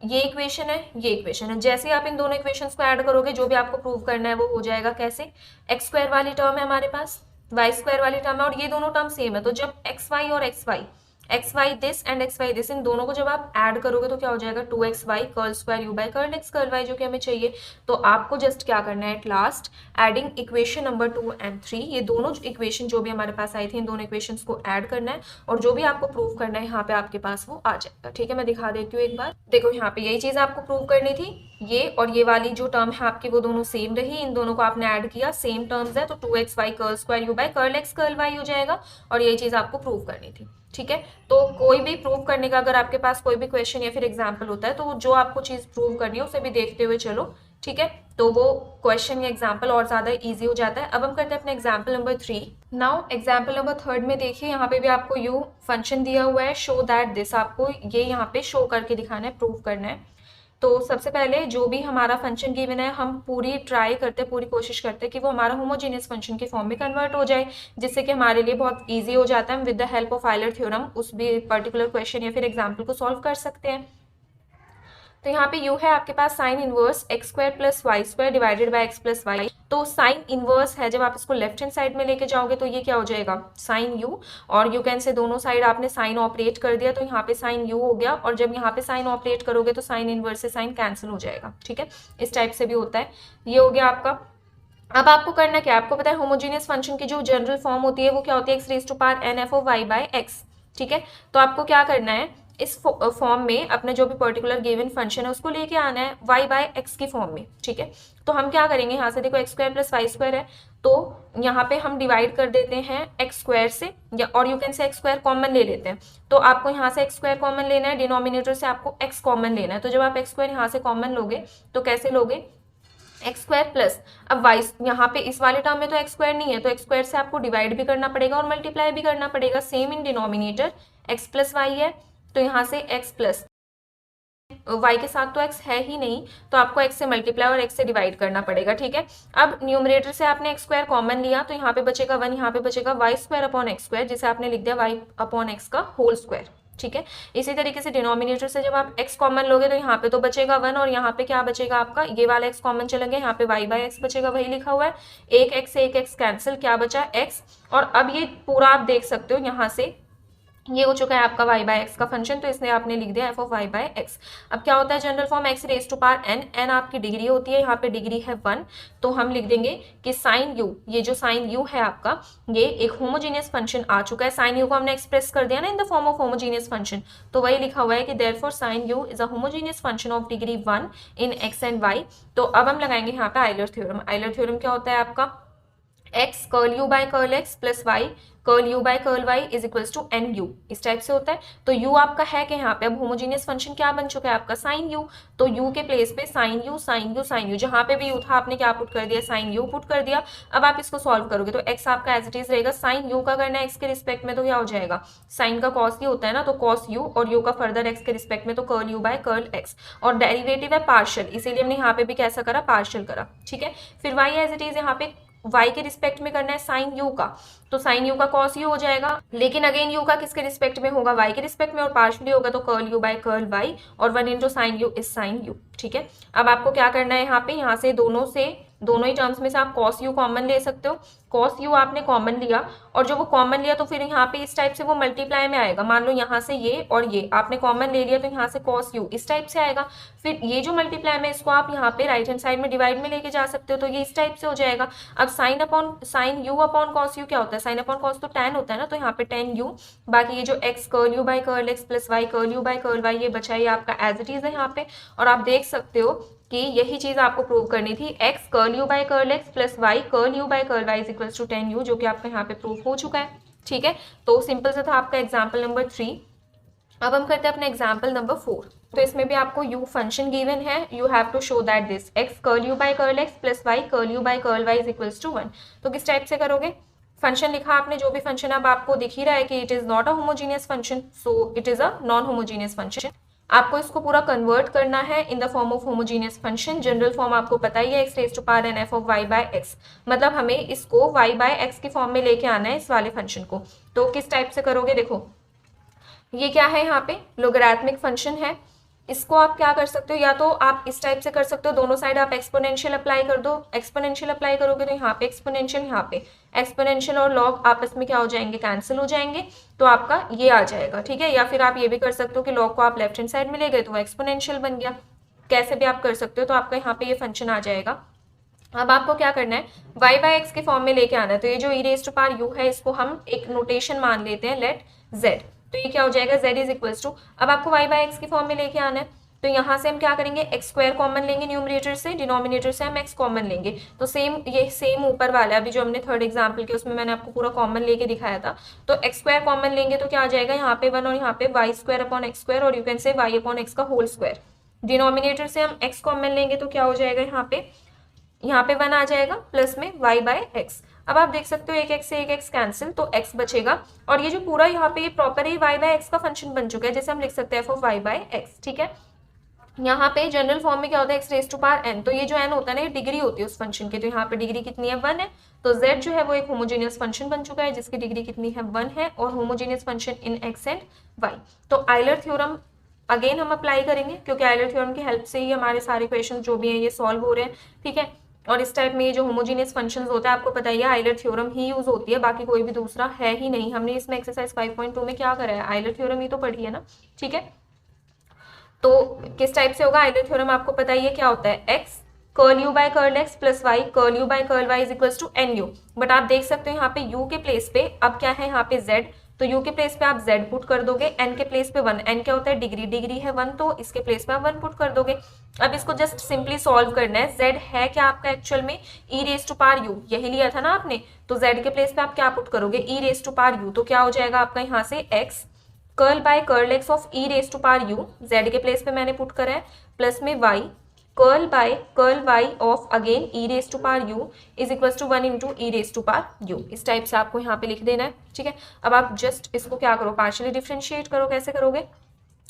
ये इक्वेशन है, ये इक्वेशन है, जैसे आप इन दोनों इक्वेशंस को ऐड करोगे जो भी आपको प्रूव करना है वो हो जाएगा। कैसे, एक्स स्क्वायर वाली टर्म है हमारे पास, वाई स्क्वायर वाली टर्म है, और ये दोनों टर्म सेम है, तो जब एक्स वाई और x y this and x y this, इन दोनों को जब आप ऐड करोगे तो क्या हो जाएगा, 2xy curl square u by curl x curl y, जो कि हमें चाहिए। तो आपको जस्ट क्या करना है, at last adding equation number 2 and 3, ये दोनों इक्वेशन जो भी हमारे पास आई थी इन दोनों इक्वेशंस को ऐड करना है, और जो भी आपको प्रूव करना है यहाँ पे आपके पास वो आ जाएगा। ठीक है, मैं दिखा देती हूँ एक बार, देखो यहाँ पे यही चीज आपको प्रूव करनी थी, ये और ये वाली जो टर्म है आपकी वो दोनों सेम रही, इन दोनों को आपने ऐड किया, सेम टर्म्स है, तो 2xy curl square u by curl x curl y हो जाएगा, और यही चीज आपको प्रूव करनी थी। ठीक है, तो कोई भी प्रूव करने का अगर आपके पास कोई भी क्वेश्चन या फिर एग्जाम्पल होता है, तो जो आपको चीज प्रूव करनी है उसे भी देखते हुए चलो। ठीक है, तो वो क्वेश्चन या एग्जाम्पल और ज्यादा इजी हो जाता है। अब हम करते हैं अपने example number 3। Now example number 3 में देखिए, यहाँ पे भी आपको यू फंक्शन दिया हुआ है, शो दैट दिस, आपको ये यहाँ पे शो करके दिखाना है, प्रूव करना है। तो सबसे पहले जो भी हमारा फंक्शन गिवन है, हम पूरी ट्राई करते हैं, पूरी कोशिश करते हैं कि वो हमारा होमोजेनियस फंक्शन के फॉर्म में कन्वर्ट हो जाए, जिससे कि हमारे लिए बहुत इजी हो जाता है, हम with the help of Euler theorem उस भी पर्टिकुलर क्वेश्चन या फिर एग्जाम्पल को सॉल्व कर सकते हैं। तो यहाँ पे u है आपके पास sine inverse x square plus y square divided by x plus y. तो साइन इनवर्स है, जब आप इसको लेफ्ट हैंड साइड में लेके जाओगे तो ये क्या हो जाएगा, साइन u, और यू कैन से दोनों साइड आपने साइन ऑपरेट कर दिया, तो यहाँ पे साइन u हो गया, और जब यहाँ पे साइन ऑपरेट करोगे तो साइन इनवर्स से साइन कैंसिल हो जाएगा। ठीक है, इस टाइप से भी होता है, ये हो गया आपका। अब आपको करना क्या है, आपको पता है होमोजेनियस फंक्शन की जो जनरल फॉर्म होती है वो क्या होती है, x raise to power n f of y by x. ठीक है, तो आपको क्या करना है, इस फॉर्म में अपने जो भी पर्टिकुलर गिवन फंक्शन है उसको लेके आना है y बाय एक्स की फॉर्म में। ठीक है, तो हम क्या करेंगे, यहाँ से देखो x square plus y square है, तो यहाँ पे हम डिवाइड कर देते हैं एक्स स्क्वायर से, या और यू कैन से एक्स स्क्वायर कॉमन ले लेते हैं। तो आपको यहाँ से एक्स स्क्वायर कॉमन लेना है, डिनोमिनेटर से आपको एक्स कॉमन लेना है, तो जब आप एक्स स्क्वायर यहाँ से कॉमन लोगे तो कैसे लोगे, एक्स स्क्वायर प्लस, अब वाई यहाँ पे इस वाले टर्म में तो एक्स स्क्वायर नहीं है, तो एक्स स्क्वायर से आपको डिवाइड भी करना पड़ेगा और मल्टीप्लाई भी करना पड़ेगा, same in denominator, x plus y है, तो यहाँ से x प्लस y के साथ तो x है ही नहीं, तो आपको x से मल्टीप्लाई और x से डिवाइड करना पड़ेगा। ठीक है, अब न्यूमरेटर से आपने x स्क्वायर कॉमन लिया, तो यहाँ पे बचेगा 1, यहाँ पे बचेगा y square upon x square, जिसे आपने लिख दिया y अपॉन एक्स का होल स्क्वायर। ठीक है, इसी तरीके से डिनोमिनेटर से जब आप x कॉमन लोगे तो यहाँ पे तो बचेगा 1, और यहाँ पे क्या बचेगा आपका, ये वाला x कॉमन चला गया, यहाँ पे y बाय एक्स बचेगा, वही लिखा हुआ है, एक x कैंसिल, क्या बचा x। और अब ये पूरा आप देख सकते हो, यहाँ से ये हो चुका है आपका y बाय एक्स का फंक्शन, तो इसलिए आपने लिख दिया f of y by x. अब क्या होता है general form x raise to power n, n आपकी डिग्री होती है, यहाँ पे डिग्री है 1, तो हम लिख देंगे कि साइन u, ये जो साइन u है आपका, ये एक होमोजीनियस फंक्शन आ चुका है। साइन u को हमने एक्सप्रेस कर दिया ना इन the form of homogeneous function, तो वही लिखा हुआ है कि therefore sign u is a homogeneous function of degree 1 in x and y। तो अब हम लगाएंगे यहाँ पे आइलर थ्योरम। आइलर थ्योरम क्या होता है आपका, x curl u by curl x plus y curl u by curl y is equals to n u, इस टाइप से होता है। तो u आपका है कि यहाँ पे अब होमोजीनियस फंक्शन क्या बन चुका है आपका, साइन u, तो u के प्लेस पे sine u sine u sine u, जहाँ पे भी u था आपने क्या पुट कर दिया, साइन u पुट कर दिया। अब आप इसको सॉल्व करोगे तो x आपका एज इट इज रहेगा, साइन u का करना है x के रिस्पेक्ट में तो क्या हो जाएगा, साइन का कॉस ही होता है ना, तो कॉस u, और u का फर्दर x के रिस्पेक्ट में तो curl u by curl x, और डेरिवेटिव है पार्शियल, इसीलिए हमने यहाँ पे भी कैसा करा, पार्शियल करा, ठीक है। फिर y एज इट इज यहाँ पे y के रिस्पेक्ट में करना है साइन u का, तो साइन u का कॉस u हो जाएगा, लेकिन अगेन u का किसके रिस्पेक्ट में होगा, y के रिस्पेक्ट में, और पार्शियली होगा तो curl u by curl y, और 1 into sine u is sine u, ठीक है। अब आपको क्या करना है यहाँ पे, यहाँ से दोनों ही टर्म्स में से आप cos u कॉमन ले सकते हो, cos u आपने कॉमन लिया, और जो वो कॉमन लिया तो फिर यहाँ पे इस टाइप से वो मल्टीप्लाई में आएगा, मान लो यहाँ से ये और ये आपने कॉमन ले लिया तो यहाँ से cos u इस टाइप से आएगा। फिर ये जो मल्टीप्लाई में इसको आप यहाँ पे राइट हैंड साइड में डिवाइड में लेके जा सकते हो, तो ये इस टाइप से हो जाएगा। अब sine u upon cos u क्या होता है, साइन अपॉन cos तो tan होता है ना, तो यहाँ पे tan u, बाकी ये जो x curl u by curl x plus y curl u by curl y, ये बचा ये आपका एज इट इज है यहाँ पे। और आप देख सकते हो कि यही चीज आपको प्रूव करनी थी, x curl u by curl x plus y curl u by curl y is equals to tan u, जो कि आपका यहाँ पे प्रूव हो चुका है, ठीक है। तो सिंपल से था आपका एग्जाम्पल नंबर 3। अब हम करते हैं अपना एग्जाम्पल नंबर 4। तो इसमें भी आपको u फंक्शन गिवन है, you have to show that this x curl u by curl x plus y curl u by curl y is equals to 1। तो किस टाइप से करोगे, फंक्शन लिखा आपने, जो भी फंक्शन अब आपको दिख ही रहा है कि it is not a homogeneous function, so it is a non homogeneous function. आपको इसको पूरा कन्वर्ट करना है in the form of homogeneous function. General form आपको पता ही है, x raise to power n f of y by x, मतलब हमें इसको y बाय एक्स की फॉर्म में लेके आना है इस वाले फंक्शन को। तो किस टाइप से करोगे, देखो ये क्या है, यहाँ पे लोगरिथमिक फंक्शन है, इसको आप क्या कर सकते हो, या तो आप इस टाइप से कर सकते हो, दोनों साइड आप एक्सपोनेंशियल अप्लाई कर दो, एक्सपोनेंशियल अप्लाई करोगे तो यहाँ पे एक्सपोनेंशियल, यहाँ पे एक्सपोनेंशियल और लॉग आपस में क्या हो जाएंगे, कैंसिल हो जाएंगे, तो आपका ये आ जाएगा, ठीक है। या फिर आप ये भी कर सकते हो कि लॉग को आप लेफ्ट हैंड साइड में ले गए तो वो एक्सपोनेंशियल बन गया, कैसे भी आप कर सकते हो, तो आपका यहाँ पे ये फंक्शन आ जाएगा। अब आपको क्या करना है, y बाय एक्स के फॉर्म में लेके आना है, तो ये जो e raise to power u है इसको हम एक नोटेशन मान लेते हैं, लेट z, तो ये क्या हो जाएगा, z इज इक्वल्स टू, अब आपको y बाय एक्स की फॉर्म में लेके आना है, तो यहाँ से हम क्या करेंगे, एक्स स्क्वायर कॉमन लेंगे न्यूमरेटर से, डिनोमिनेटर से हम x कॉमन लेंगे, तो ये सेम ऊपर वाला है, अभी जो हमने थर्ड एग्जाम्पल के उसमें मैंने आपको पूरा कॉमन लेके दिखाया था, तो एक्स स्क्वायर कॉमन लेंगे तो क्या आ जाएगा, यहाँ पे 1 और यहाँ पे y square upon x square, और you can say y upon x का होल स्क्वायर। डिनोमिनेटर से हम x कॉमन लेंगे तो क्या हो जाएगा, यहाँ पे 1 आ जाएगा प्लस में y बाय एक्स। अब आप देख सकते हो एक x से एक x कैंसिल, तो x बचेगा, और ये जो पूरा यहाँ पे ये प्रॉपर ही y बाय एक्स का फंक्शन बन चुका है, जैसे हम लिख सकते हैं f of y by x, ठीक है। यहाँ पे जनरल फॉर्म में क्या होता है, x raise to power n, तो ये जो n होता है ना ये डिग्री होती है उस फंक्शन की, तो यहाँ पे डिग्री कितनी है, 1 है, तो z जो है वो एक होमोजीनियस फंक्शन बन चुका है जिसकी डिग्री कितनी है, 1 है, और homogeneous function in x and y। तो आइलर थ्योरम अगेन हम अप्लाई करेंगे, क्योंकि आइलर थ्योरम की हेल्प से ही हमारे सारे क्वेश्चन जो भी हैं ये सॉल्व हो रहे हैं, ठीक है। और इस टाइप में ये जो होमोजीनियस फंक्शंस होता है आपको पता ही है, आइलर थ्योरम ही यूज होती है, बाकी कोई भी दूसरा है ही नहीं। हमने इसमें एक्सरसाइज 5.2 में क्या करा है, आइलर थ्योरम ही तो पढ़ी है ना, ठीक है। तो किस टाइप से होगा आइलर थ्योरम, आपको पता ही है क्या होता है, x curl u by curl x plus y curl u by curl y is equals to n u. But आप देख सकते हो यहाँ पे u के प्लेस पे अब क्या है, यहाँ पे z, तो u के प्लेस पे आप z पुट कर दोगे, n के प्लेस पे 1, n क्या होता है डिग्री, डिग्री है 1, तो इसके प्लेस पे आप 1 पुट कर दोगे। अब इसको जस्ट सिंपली सॉल्व करना है, z है क्या आपका एक्चुअल में e raise to power u, यही लिया था ना आपने, तो z के प्लेस पे आप क्या पुट करोगे, e raise to power u, तो क्या हो जाएगा आपका यहाँ से x curl by curl x of e raise to power u, z के प्लेस पे मैंने पुट करा है, प्लस में y curl by curl y of again e raise to power u is equals to 1 into e raise to power u। इस type से आपको यहाँ पे लिख देना है, ठीक है। अब आप जस्ट इसको क्या करो, पार्शियली डिफरेंशिएट करो, कैसे करोगे,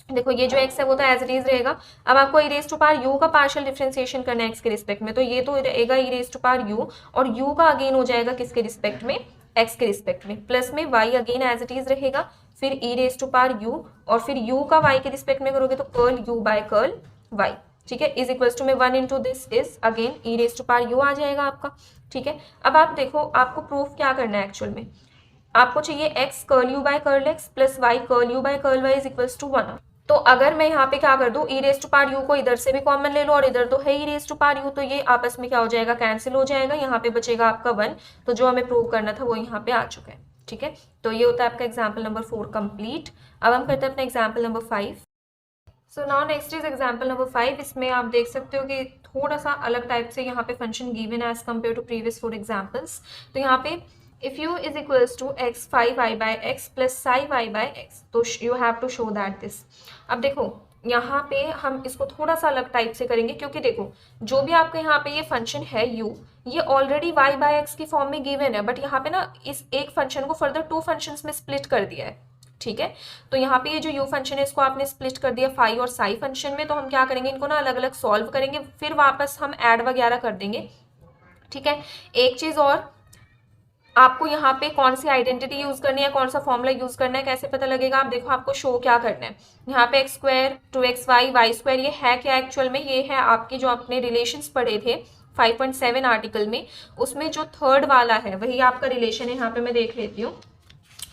देखो ये जो x है वो तो एज इट इज रहेगा, अब आपको e raise to power u का पार्शियल डिफरेंशिएशन करना है x के रिस्पेक्ट में, तो ये तो रहेगा e raise to power u, और u का अगेन हो जाएगा किसके रिस्पेक्ट में, x के रिस्पेक्ट में, प्लस में y again as it is रहेगा, फिर e raise to power u, और फिर u का y के रिस्पेक्ट में करोगे तो curl u by curl y, ठीक है, इज इक्वल्स टू में 1 into this is again e raise to power u आ जाएगा आपका, ठीक है। अब आप देखो आपको प्रूफ क्या करना है एक्चुअल में, आपको चाहिए x curl u by curl x plus y curl u by curl y is equals to 1। तो अगर मैं यहाँ पे क्या कर दूं, e raise to power u को इधर से भी कॉमन ले लो और इधर तो है e raise to power u, तो ये आपस में क्या हो जाएगा, कैंसिल हो जाएगा, यहाँ पे बचेगा आपका 1। तो जो हमें प्रूव करना था वो यहाँ पे आ चुका है। ठीक है, तो ये होता है आपका एग्जाम्पल नंबर 4 कंप्लीट। अब हम करते हैं अपना example number 5। So now next is example number 5। इसमें आप देख सकते हो कि थोड़ा सा अलग टाइप से यहाँ पे फंक्शन गिवन है as compare to previous 4 examples. तो यहाँ पे if u is equals to x 5y by x plus psi y by x, तो you have to show that this. अब देखो यहाँ पे हम इसको थोड़ा सा अलग टाइप से करेंगे, क्योंकि देखो जो भी आपके यहाँ पे ये फंक्शन है u, ये ऑलरेडी y बाय x की फॉर्म में गिवन है, बट यहाँ पे ना इस एक फंक्शन को फर्दर 2 फंक्शंस में स्प्लिट कर दिया है। ठीक है, तो यहाँ पे ये जो u फंक्शन है इसको आपने स्प्लिट कर दिया फाई और साई फंक्शन में। तो हम क्या करेंगे, इनको ना अलग अलग सॉल्व करेंगे, फिर वापस हम ऐड वगैरह कर देंगे। ठीक है, एक चीज और, आपको यहाँ पे कौन सी आइडेंटिटी यूज करनी है, कौन सा फॉर्मूला यूज करना है, कैसे पता लगेगा। आप देखो आपको शो क्या करना है, यहाँ पे x square 2xy Y square, ये है क्या एक्चुअल में, ये है आपके जो आपने रिलेशंस पढ़े थे 5.7 आर्टिकल में, उसमें जो थर्ड वाला है वही आपका रिलेशन है। यहाँ पे मैं देख लेती हूँ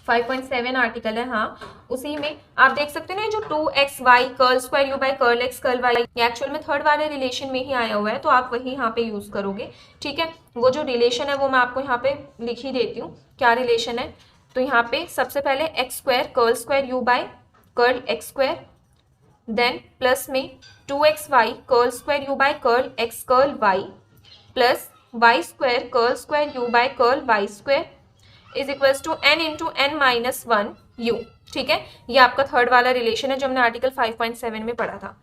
5.7 आर्टिकल है, हाँ उसी में आप देख सकते हो ना, जो 2xy curl square u by curl x curl y, ये एक्चुअल में थर्ड वाले रिलेशन में ही आया हुआ है, तो आप वही यहाँ पे यूज करोगे। ठीक है, वो जो रिलेशन है वो मैं आपको यहाँ पे लिख ही देती हूँ, क्या रिलेशन है। तो यहाँ पे सबसे पहले x square curl square u by curl x square, then plus में 2xy curl square u by curl x curl y plus y square curl square u by curl y square is equals to n into n minus 1 u। ठीक है, ये आपका third वाला relation है जो हमने article 5.7 में पढ़ा था।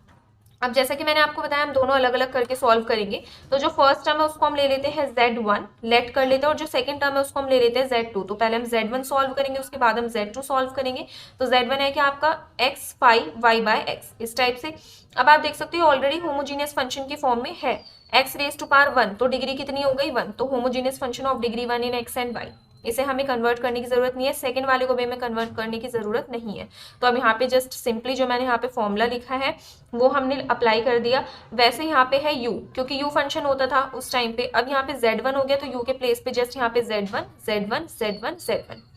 अब जैसा कि मैंने आपको बताया हम दोनों अलग अलग करके सॉल्व करेंगे। तो जो फर्स्ट टर्म है उसको हम ले लेते हैं z1 लेट कर लेते हैं, और जो सेकंड टर्म है उसको हम ले लेते हैं z2। तो पहले हम z1 सॉल्व करेंगे, उसके बाद हम z2 सॉल्व करेंगे। तो z1 है कि आपका x 5y बाय x, इस टाइप से। अब आप देख सकते हो ऑलरेडी होमोजीनियस फंक्शन की फॉर्म में है, x रेज टू पावर 1, तो डिग्री कितनी हो गई 1, तो homogeneous function of degree 1 in x and y। इसे हमें कन्वर्ट करने की जरूरत नहीं है, सेकंड वाले को भी हमें कन्वर्ट करने की जरूरत नहीं है। तो अब यहाँ पे जस्ट सिंपली जो मैंने यहाँ पे फॉर्मूला लिखा है वो हमने अप्लाई कर दिया। वैसे यहाँ पे है u, क्योंकि u फंक्शन होता था उस टाइम पे, अब यहाँ पे z1 हो गया, तो u के प्लेस पे जस्ट यहाँ पे z1 z1 z1 z1,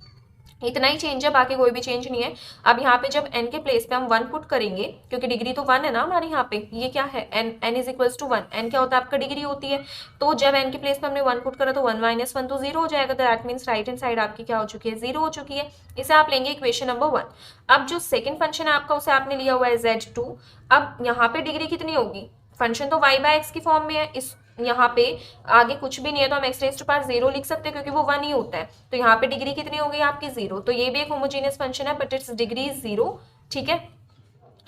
इतना ही चेंज है, बाकी कोई भी चेंज नहीं है। अब यहाँ पे जब n के प्लेस पे हम 1 पुट करेंगे, क्योंकि डिग्री तो 1 है ना हमारे यहाँ पे, ये क्या है n is equals to 1, n क्या होता है आपका डिग्री होती है। तो जब n के प्लेस पे हमने 1 पुट करा तो 1 माइनस 1 तो 0 हो जाएगा, तो that means right hand side आपकी क्या हो चुकी है, 0 हो चुकी है। इसे आप लेंगे इक्वेशन नंबर 1। अब जो सेकेंड फंक्शन है आपका उसे आपने लिया हुआ है z2। अब यहाँ पे डिग्री कितनी होगी, फंक्शन तो y बाय x की फॉर्म में है, इस यहाँ पे आगे कुछ भी नहीं है तो हम एक्स रेज टू पावर 0 लिख सकते हैं, क्योंकि वो 1 ही होता है। तो यहाँ पे डिग्री कितनी हो गई आपकी 0, तो ये भी एक होमोजीनियस फंक्शन है बट इट्स डिग्री 0। ठीक है,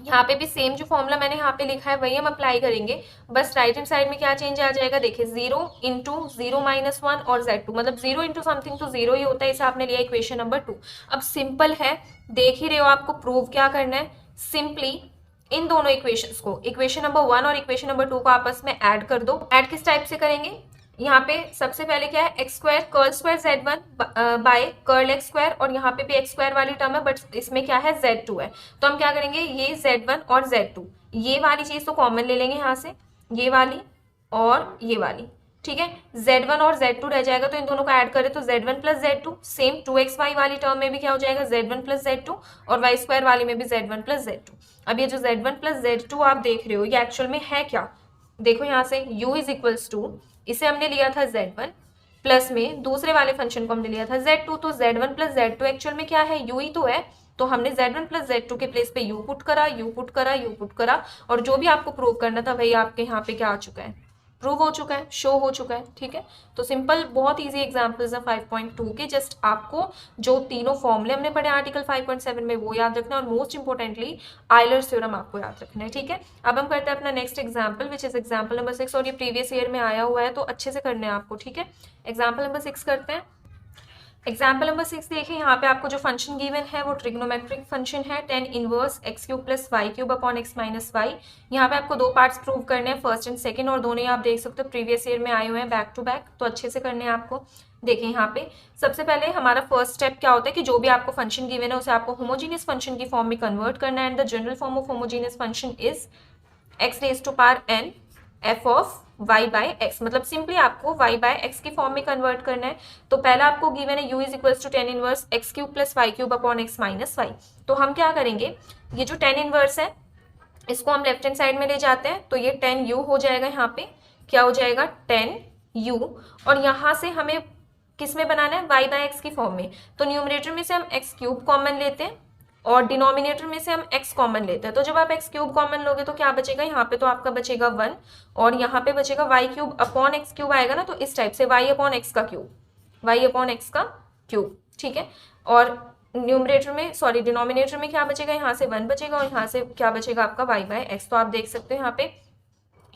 यहाँ पे भी सेम जो फॉर्मूला मैंने यहाँ पे लिखा है वही हम अप्लाई करेंगे, बस राइट हैंड साइड में क्या चेंज आ जाएगा, देखिए 0 इंटू 0 माइनस 1 और z2, मतलब 0 इंटू समथिंग तो 0 ही होता है, इसे आपने लिया इक्वेशन नंबर 2। अब सिंपल है, देख ही रहे हो, आपको प्रूव क्या करना है, सिंपली इन दोनों इक्वेशंस को, इक्वेशन नंबर 1 और इक्वेशन नंबर 2 को आपस में ऐड कर दो। ऐड किस टाइप से करेंगे, यहाँ पे सबसे पहले क्या है, x square curl square z1 by curl x square, और यहाँ पे भी एक्स स्क्वायर वाली टर्म है बट इसमें क्या है z2 है। तो हम क्या करेंगे, ये z1 और z2, ये वाली चीज तो कॉमन ले लेंगे यहाँ से, ये वाली और ये वाली। ठीक है, z1 और z2 रह जाएगा, तो इन दोनों को ऐड करें तो z1 plus z2, same 2xy वाली टर्म में भी क्या हो जाएगा z1 प्लस z2, और y स्क्वायर वाली में भी z1 प्लस z2। अब ये जो z1 प्लस z2 आप देख रहे हो ये एक्चुअल में है क्या, देखो यहाँ से u इज इक्वल्स टू, इसे हमने लिया था z1 प्लस में दूसरे वाले फंक्शन को हमने लिया था z2, तो z1 प्लस z2 एक्चुअल में क्या है, u ही तो है। तो हमने z1 प्लस z2 के प्लेस पे u पुट करा, u पुट करा, u पुट करा, और जो भी आपको प्रूव करना था वही आपके यहाँ पे क्या आ चुका है, प्रूव हो चुका है, शो हो चुका है। ठीक है, तो सिंपल बहुत इजी एग्जांपल्स है 5.2 के, जस्ट आपको जो तीनों फॉर्मूले हमने पढ़े आर्टिकल 5.7 में वो याद रखना है, और मोस्ट इंपोर्टेंटली आयलर्स थ्योरम आपको याद रखना है। ठीक है, अब हम करते हैं अपना next example which is example number 6, और ये प्रीवियस ईयर में आया हुआ है तो अच्छे से करना है आपको। ठीक है, एग्जाम्पल नंबर 6 करते हैं। एग्जाम्पल नंबर 6 देखिए, यहाँ पे आपको जो फंक्शन गिवन है वो ट्रिग्नोमेट्रिक फंक्शन है, tan inverse x cube plus y cube upon x minus y. यहाँ पे आपको दो पार्ट्स प्रूव करने हैं, फर्स्ट एंड सेकंड, और दोनों ही आप देख सकते हो प्रीवियस ईयर में आए हुए हैं बैक टू बैक, तो अच्छे से करने हैं आपको। देखिए यहाँ पे सबसे पहले हमारा फर्स्ट स्टेप क्या होता है कि जो भी आपको फंक्शन गिवन है उसे आपको होमोजीनियस फंक्शन की फॉर्म में कन्वर्ट करना है, and the general form of homogeneous function is x raise to power n f of y by x, मतलब सिंपली आपको वाई बाय एक्स की फॉर्म में कन्वर्ट करना है। तो पहला आपको गिवन है u is equals to tan inverse x cube plus y cube upon x minus y. तो हम क्या करेंगे, ये जो टेन इनवर्स है इसको हम लेफ्ट हैंड साइड में ले जाते हैं, तो ये टेन यू हो जाएगा, यहाँ पे क्या हो जाएगा टेन यू, और यहाँ से हमें किस में बनाना है, वाई बाय एक्स की फॉर्म में। तो न्यूमरेटर में से हम एक्स क्यूब कॉमन लेते हैं और डिनोमिनेटर में से हम x कॉमन लेते हैं। तो जब आप x क्यूब कॉमन लोगे तो क्या बचेगा, यहाँ पे तो आपका बचेगा 1 और यहाँ पे बचेगा y cube upon x cube आएगा ना, तो इस टाइप से y अपॉन एक्स का क्यूब, y अपॉन एक्स का क्यूब, ठीक है। और न्यूमरेटर में सॉरी डिनोमिनेटर में क्या बचेगा, यहाँ से 1 बचेगा और यहाँ से क्या बचेगा आपका y बाय एक्स। तो आप देख सकते हो यहाँ पे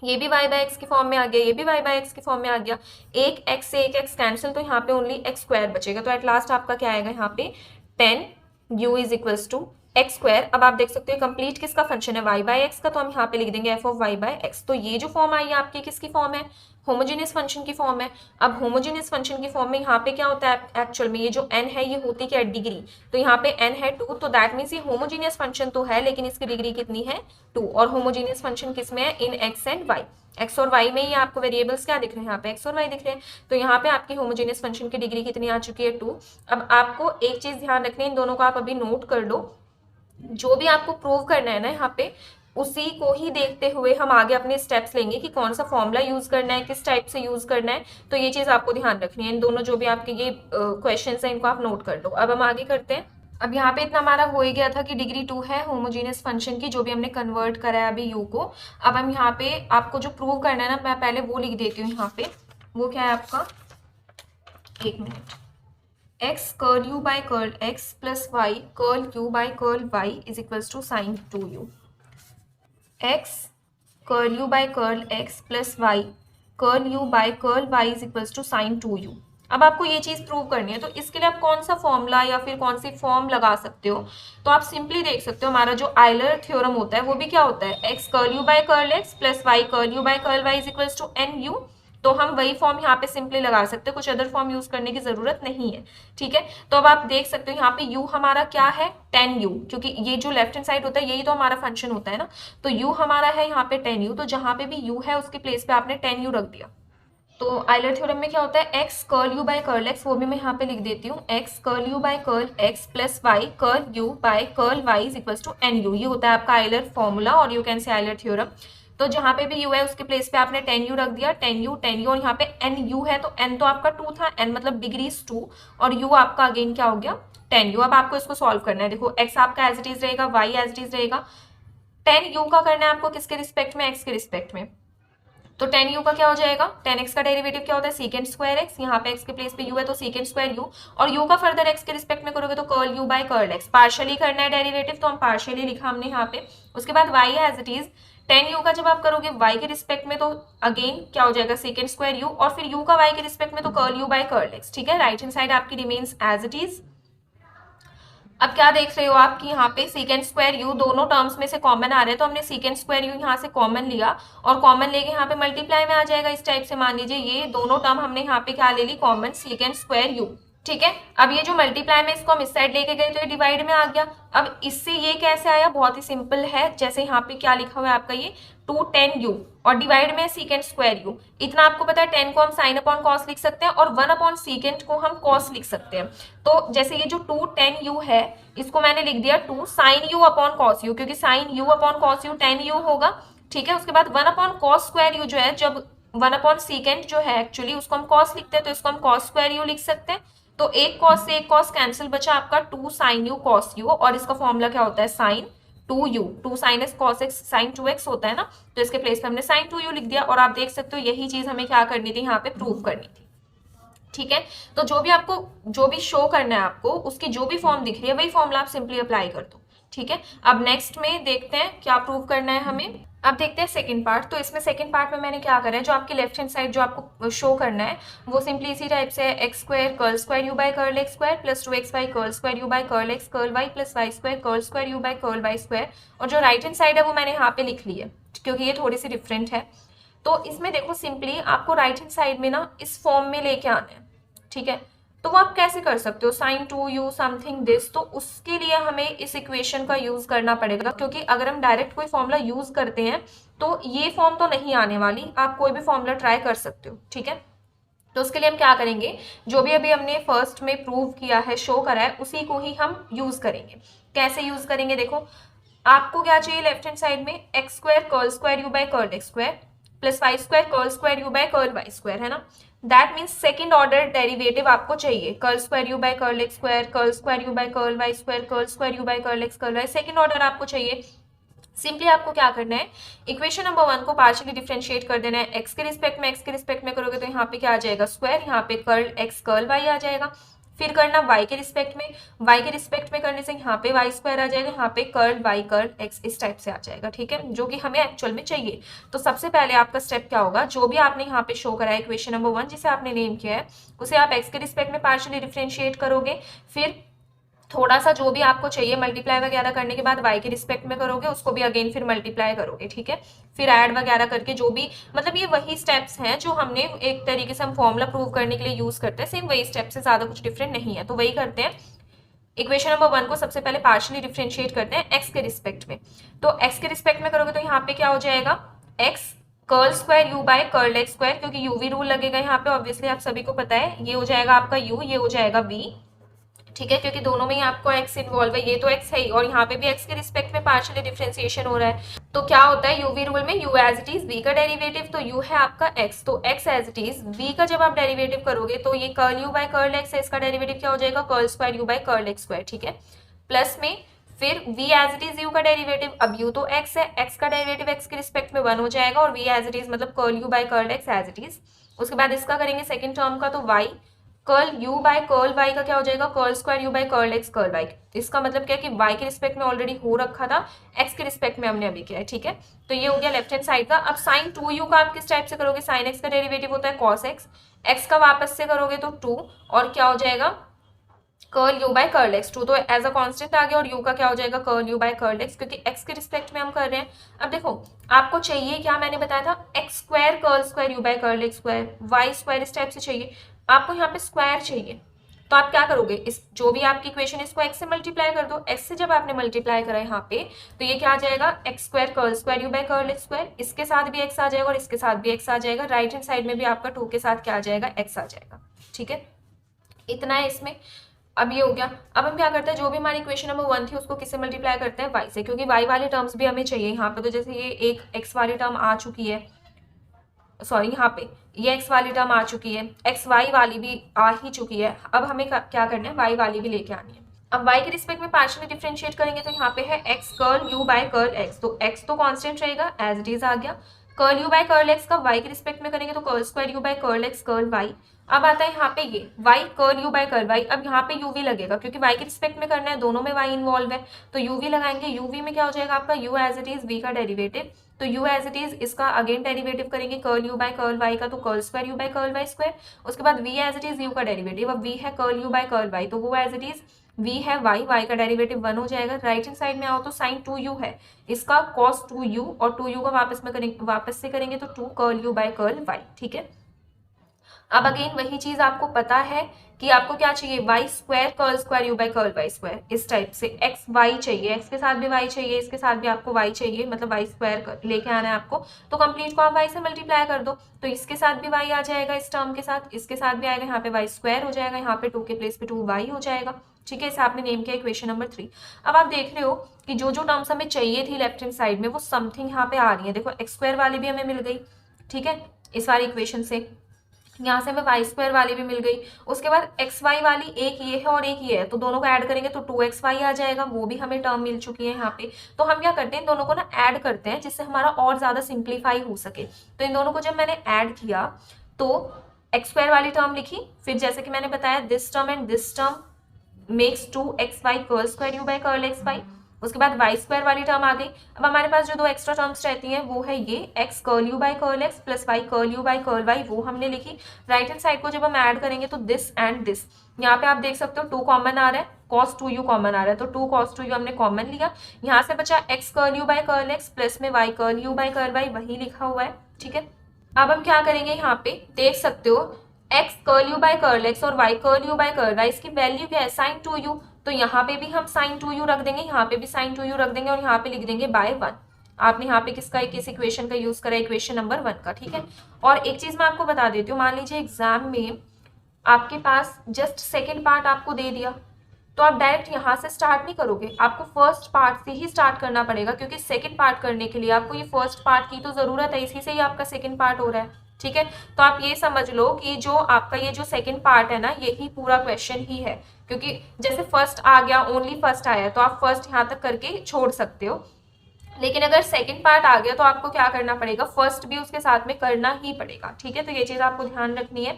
ये भी y बाय एक्स की फॉर्म में आ गया, ये भी y बाय एक्स की फॉर्म में आ गया, एक x से एक x कैंसिल, तो यहाँ पे ओनली x स्क्वायर बचेगा। तो एट लास्ट आपका क्या आएगा यहाँ पे 10 u is equals to x square. अब आप देख सकते हो कंप्लीट किसका फंक्शन है, y बाय एक्स का, तो हम यहाँ पे लिख देंगे f of y by x. तो ये जो फॉर्म आई है आपकी किसकी फॉर्म है, होमोजेनियस फंक्शन की फॉर्म है। अब होमोजेनियस फंक्शन की फॉर्म में यहाँ पे क्या होता है एक्चुअल में, ये जो n है ये होती क्या है डिग्री, तो यहाँ पे n है 2, तो दैट मीन्स ये होमोजेनियस फंक्शन तो है लेकिन इसकी डिग्री कितनी है 2। और होमोजेनियस फंक्शन किस में है, इन x एंड y, x और y में ही आपको वेरिएबल्स क्या दिख रहे हैं, यहाँ पे x और y दिख रहे हैं। तो यहाँ पे आपकी होमोजेनियस फंक्शन की डिग्री कितनी आ चुकी है 2। अब आपको एक चीज ध्यान रखनी है, इन दोनों को आप अभी नोट कर लो, जो भी आपको प्रूव करना है ना यहाँ पे उसी को ही देखते हुए हम आगे अपने स्टेप्स लेंगे कि कौन सा फॉर्मूला यूज करना है, किस टाइप से यूज करना है। तो ये चीज आपको ध्यान रखनी है, इन दोनों जो भी आपके ये क्वेश्चंस हैं इनको आप नोट कर लो। अब हम आगे करते हैं। अब यहाँ पे इतना हमारा हो ही गया था कि डिग्री 2 है होमोजेनियस फंक्शन की, जो भी हमने कन्वर्ट करा है अभी यू को। अब हम यहाँ पे आपको जो प्रूव करना है ना, मैं पहले वो लिख देती हूँ यहाँ पे, वो क्या है आपका, एक मिनट, x curl u by curl x plus y curl u by curl y is equals to sine 2u। x curl u by curl x plus y curl u by curl y is equals to sine 2u। अब आपको ये चीज prove करनी है, तो इसके लिए आप कौन सा फॉर्मूला या फिर कौन सी फॉर्म लगा सकते हो, तो आप सिंपली देख सकते हो हमारा जो आयलर थ्योरम होता है वो भी क्या होता है, x curl u by curl x plus y curl u by curl y is equals to nu। तो हम वही फॉर्म यहाँ पे सिंपली लगा सकते हैं, कुछ अदर फॉर्म यूज करने की जरूरत नहीं है, ठीक है। तो अब आप देख सकते हो यहाँ पे u हमारा क्या है 10u, क्योंकि ये जो लेफ्ट हैंड साइड होता है यही तो हमारा फंक्शन होता है ना, तो u हमारा है यहाँ पे 10u, तो जहां पे भी u है उसके प्लेस पे आपने 10u रख दिया। तो आयलर थ्योरम में क्या होता है, x curl u by curl x, वो भी मैं यहाँ पे लिख देती हूँ, x curl u by curl x plus y curl u by curl y is equals to nu। ये होता है आपका आयलर फॉर्मूला और you can say Euler theorem. तो जहां पे भी u है उसके प्लेस पे आपने 10u रख दिया, 10u और यहाँ पे nu है, तो n तो आपका 2 था, n मतलब डिग्रीज 2 और u आपका अगेन क्या हो गया 10u। अब आपको इसको सॉल्व करना है, देखो x आपका एज इट इज रहेगा, y एज इट इज रहेगा, 10u का करना है आपको किसके रिस्पेक्ट में, x के रिस्पेक्ट में। तो 10u का क्या हो जाएगा, 10x का डेरिवेटिव क्या होता है सेकेंड स्क्वायर x, यहाँ पे x के प्लेस पे u है तो सेकेंड स्क्वायर u, और u का फर्दर x के रिस्पेक्ट में करोगे तो curl u by curl x, partially करना है डेरिवेटिव तो हम पार्शियली लिखा हमने यहाँ पे। उसके बाद y as it is 10u का जब आप करोगे y के रिस्पेक्ट में तो अगेन क्या हो जाएगा सेकेंड स्क्वायर u, और फिर u का y के रिस्पेक्ट में तो curl u by curl x, ठीक है। राइट हैंड साइड आपकी रिमेन्स एज इट इज। अब क्या देख रहे हो आप कि यहाँ पे सेकेंड स्क्वायर यू दोनों टर्म्स में से कॉमन आ रहे हैं, तो हमने सेकेंड स्क्वायर यू यहाँ से कॉमन लिया और कॉमन लेके यहाँ पे मल्टीप्लाई में आ जाएगा इस टाइप से। मान लीजिए ये दोनों टर्म हमने यहाँ पे क्या ले ली कॉमन, सेकेंड स्क्वायर यू, ठीक है। अब ये जो मल्टीप्लाई में इसको हम इस साइड लेके गए तो ये डिवाइड में आ गया। अब इससे ये कैसे आया, बहुत ही सिंपल है, जैसे यहाँ पे क्या लिखा हुआ है आपका ये 210u और डिवाइड में सेकेंड स्क्वायर यू। इतना आपको पता है 10 को हम साइन अपॉन कॉस लिख सकते हैं और 1 अपॉन सेकेंड को हम कॉस लिख सकते हैं। तो जैसे ये जो 210u है इसको मैंने लिख दिया 2 sine u upon cos u, क्योंकि sine u upon cos u 10u होगा, ठीक है। उसके बाद 1 अपॉन कॉस स्क्वायर यू जो है, जब 1 अपॉन सेकेंड जो है एक्चुअली उसको हम कॉस लिखते हैं तो इसको हम कॉस स्क्वायर यू लिख सकते हैं। तो एक कॉस से एक कॉस कैंसिल बचा आपका 2 साइन यू कॉस यू, और इसका फॉर्मूला क्या होता है sine 2u, 2 sine x cos x sine 2x होता है ना, तो इसके प्लेस पे हमने साइन 2u लिख दिया। और आप देख सकते हो यही चीज हमें क्या करनी थी यहाँ पे प्रूव करनी थी, ठीक है। तो जो भी आपको जो भी शो करना है आपको उसकी जो भी फॉर्म दिख रही है वही फॉर्मूला आप सिंपली अप्लाई कर दो, ठीक है। अब नेक्स्ट में देखते हैं क्या प्रूव करना है हमें। अब देखते हैं सेकंड पार्ट। तो इसमें सेकंड पार्ट में मैंने क्या करा है, जो आपकी लेफ्ट हैंड साइड जो आपको शो करना है वो सिंपली इसी टाइप से है, x square curl square u by curl x square plus 2x by curl square u by curl x curl y plus y square curl square u by curl y square. और जो right hand side है वो मैंने यहाँ पे लिख ली है क्योंकि ये थोड़ी सी डिफरेंट है। तो इसमें देखो सिंपली आपको राइट हैंड साइड में ना इस फॉर्म में लेके आना है, ठीक है। तो वो आप कैसे कर सकते हो, साइन 2u समथिंग दिस, तो उसके लिए हमें इस इक्वेशन का यूज करना पड़ेगा, क्योंकि अगर हम डायरेक्ट कोई फॉर्मूला यूज करते हैं तो ये फॉर्म तो नहीं आने वाली, आप कोई भी फॉर्मूला ट्राई कर सकते हो, ठीक है। तो उसके लिए हम क्या करेंगे, जो भी अभी हमने फर्स्ट में प्रूव किया है, शो करा है, उसी को ही हम यूज करेंगे। कैसे यूज करेंगे, देखो आपको क्या चाहिए, लेफ्ट हैंड साइड में x square curl square u by curl x square plus y square curl square u by curl y square, है ना। That means second order derivative आपको चाहिए, curl square u by curl x square, curl square u by curl y square, curl square u by curl x curl y, second order आपको चाहिए। Simply आपको क्या करना है, इक्वेशन नंबर 1 को partially differentiate कर देना है एक्स के रिस्पेक्ट में, एक्स के रिस्पेक्ट में करोगे तो यहाँ पे क्या आ जाएगा स्क्वायर, यहाँ पे कर्ल एक्स कर्ल वाई आ जाएगा। फिर करना y के रिस्पेक्ट में, y के रिस्पेक्ट में करने से यहाँ पे वाई स्क्वायर आ जाएगा, यहाँ पे कर्ल वाई कर्ल एक्स इस टाइप से आ जाएगा, ठीक है, जो कि हमें एक्चुअल में चाहिए। तो सबसे पहले आपका स्टेप क्या होगा, जो भी आपने यहाँ पे शो करा है इक्वेशन नंबर 1 जिसे आपने नेम किया है, उसे आप x के रिस्पेक्ट में पार्शियली डिफरेंशिएट करोगे, फिर थोड़ा सा जो भी आपको चाहिए मल्टीप्लाई वगैरह करने के बाद y के रिस्पेक्ट में करोगे, उसको भी अगेन फिर मल्टीप्लाई करोगे, ठीक है। फिर ऐड वगैरह करके जो भी, मतलब ये वही स्टेप्स हैं जो हमने एक तरीके से हम फॉर्मूला प्रूव करने के लिए यूज करते हैं, सेम वही स्टेप से, ज्यादा कुछ डिफरेंट नहीं है, तो वही करते हैं। इक्वेशन नंबर 1 को सबसे पहले पार्शियली डिफरेंशिएट करते हैं एक्स के रिस्पेक्ट में, तो एक्स के रिस्पेक्ट में करोगे तो यहाँ पे क्या हो जाएगा, x curl square u by curl x square, क्योंकि यूवी रूल लगेगा यहाँ पे, ऑब्वियसली आप सभी को पता है, ये हो जाएगा आपका u, ये हो जाएगा v, ठीक है, क्योंकि दोनों में ही आपको x इन्वॉल्व है, ये तो x है ही, और यहाँ पे भी x के रिस्पेक्ट में पार्शियली डिफरेंशिएशन हो रहा है। तो क्या होता है यूवी रूल में, u as it is v का डेरिवेटिव, तो u है आपका x, तो x as it is v का जब आप डेरिवेटिव करोगे तो ये curl u by curl x है, इसका डेरिवेटिव क्या हो जाएगा, curl square u by curl x square, ठीक है। प्लस में फिर v as it is u का डेरिवेटिव, अब u तो x है, x का डेरिवेटिव x के रिस्पेक्ट में 1 हो जाएगा, और v एज इट इज मतलब curl u by curl x as it is. उसके बाद इसका करेंगे सेकंड टर्म का, तो y curl u by curl y का क्या हो जाएगा, curl square u by curl x curl y। इसका मतलब क्या है कि y के रिस्पेक्ट में ऑलरेडी हो रखा था, x के रिस्पेक्ट में हमने अभी किया है, ठीक है। तो ये हो गया लेफ्ट हैंड साइड का। अब साइन 2u का आप किस टाइप से करोगे, साइन x का डेरिवेटिव होता है cos x, x का वापस से करोगे तो 2, और क्या हो जाएगा curl u by curl x, 2 तो एज अ कांस्टेंट आ गया, और u का क्या हो जाएगा curl u by curl x, क्योंकि x के रिस्पेक्ट में हम कर रहे हैं। अब देखो आपको चाहिए क्या, मैंने बताया था x square curl square u by curl x square, y square इस टाइप से चाहिए, आपको यहाँ पे स्क्वायर चाहिए। तो आप क्या करोगे, इस जो भी आपकी इक्वेशन है इसको x से मल्टीप्लाई कर दो, x से जब आपने मल्टीप्लाई करा यहाँ पे तो ये क्या आ जाएगा, x square curl square u by curl x square, इसके साथ भी x आ जाएगा और इसके साथ भी x आ जाएगा, राइट हैंड साइड में भी आपका 2 के साथ क्या आ जाएगा, x आ जाएगा, ठीक है। इतना है इसमें। अब ये हो गया। अब हम क्या करते हैं, जो भी हमारी इक्वेशन नंबर 1 थी उसको किससे मल्टीप्लाई करते हैं, y से, क्योंकि y वाले टर्म्स भी हमें चाहिए यहाँ पे। तो जैसे ये एक x वाली टर्म आ चुकी है, सॉरी यहाँ पे ये x वाली टर्म आ चुकी है, एक्स वाई वाली भी आ ही चुकी है, अब हमें क्या करना है, y वाली भी लेके आनी है। अब y के रिस्पेक्ट में पार्शियली डिफरेंशिएट करेंगे तो यहाँ पे है x curl u by curl x, तो x तो कांस्टेंट रहेगा एज इट इज आ गया, curl u by curl x का y के रिस्पेक्ट में करेंगे तो curl square u by curl x curl y। अब आता है यहाँ पे ये y curl u by curl y, अब यहाँ पे u v लगेगा क्योंकि y के रिस्पेक्ट में करना है, दोनों में y इन्वॉल्व है, तो u v लगाएंगे, u v में क्या हो जाएगा आपका u as it is v का डेरिवेटिव, तो u एज इट इज इसका अगेन डेरिवेटिव करेंगे curl u by curl y का, तो curl square u by curl y square. उसके बाद v as it is u का डेरिवेटिव, अब v है curl u by curl y, तो वो एज इट इज v है y का डेरिवेटिव 1 हो जाएगा। राइट हैंड साइड में आओ तो साइन 2u है, इसका cos 2u, और 2u का वापस से करेंगे तो 2 curl u by curl y, ठीक है। अब अगेन वही चीज आपको पता है कि आपको क्या चाहिए, y square curl square u by curl y square, इस टाइप से एक्स वाई चाहिए, एक्स के साथ भी वाई चाहिए, इसके साथ भी आपको वाई चाहिए, मतलब वाई स्क्वायर लेके आना है आपको, तो कंप्लीट को आप वाई से मल्टीप्लाई कर दो, तो इसके साथ भी वाई आ जाएगा, इस टर्म के साथ इसके साथ भी आएगा, यहाँ पे वाई स्क्वायर हो जाएगा, यहाँ पे 2 के प्लेस पे 2 वाई हो जाएगा, ठीक है। इसे आपने नेम किया इक्वेशन नंबर 3। अब आप देख रहे हो कि जो जो टर्म्स हमें चाहिए थी लेफ्ट हैंड साइड में वो समथिंग यहाँ पे आ रही है, देखो एक्स स्क्वायर वाली भी हमें मिल गई, ठीक है, इस वाली इक्वेशन से, यहाँ से हमें वाई स्क्वायर वाली भी मिल गई। उसके बाद एक्स वाई वाली एक ये है और एक ये है, तो दोनों को ऐड करेंगे तो 2xy आ जाएगा, वो भी हमें टर्म मिल चुकी है यहाँ पे। तो हम क्या करते हैं, इन दोनों को ना ऐड करते हैं जिससे हमारा और ज्यादा सिंप्लीफाई हो सके। तो इन दोनों को जब मैंने ऐड किया तो एक्स स्क्वायर वाली टर्म लिखी, फिर जैसे कि मैंने बताया this term and this term makes 2xy curl square u by curl x y. उसके बाद वाई स्क्वायर वाली टर्म आ गई। अब हमारे पास जो दो एक्स्ट्रा टर्म्स रहती हैं वो है ये x curl u by curl x plus y curl u by curl y, वो हमने लिखी। राइट हैंड साइड को जब हम ऐड करेंगे तो दिस एंड दिस, यहाँ पे आप देख सकते हो 2 कॉमन आ रहा है, cos 2u कॉमन आ रहा है, तो 2 cos 2u हमने कॉमन लिया। यहाँ से बचा x curl u by curl x plus में y curl u by curl y, वही लिखा हुआ है, ठीक है। अब हम क्या करेंगे, यहाँ पे देख सकते हो x curl u by curl x और y curl u by curl y, इसकी वैल्यू क्या है साइन टू यू, तो यहाँ पे भी हम साइन टू यू रख देंगे, यहाँ पे भी साइन टू यू रख देंगे और यहाँ पे लिख देंगे बाय वन। आपने यहाँ पे किस इक्वेशन का यूज करा, इक्वेशन नंबर 1 का, ठीक है। और एक चीज मैं आपको बता देती हूँ, मान लीजिए एग्जाम में आपके पास जस्ट सेकेंड पार्ट आपको दे दिया, तो आप डायरेक्ट यहाँ से स्टार्ट नहीं करोगे, आपको फर्स्ट पार्ट से ही स्टार्ट करना पड़ेगा, क्योंकि सेकंड पार्ट करने के लिए आपको ये फर्स्ट पार्ट की तो जरूरत है, इसी से ही आपका सेकंड पार्ट हो रहा है, ठीक है। तो आप ये समझ लो कि जो आपका ये जो सेकंड पार्ट है ना, यही पूरा क्वेश्चन ही है, क्योंकि जैसे फर्स्ट आ गया, ओनली फर्स्ट आया, तो आप फर्स्ट यहाँ तक करके छोड़ सकते हो, लेकिन अगर सेकंड पार्ट आ गया तो आपको क्या करना पड़ेगा, फर्स्ट भी उसके साथ में करना ही पड़ेगा, ठीक है। तो ये चीज आपको ध्यान रखनी है।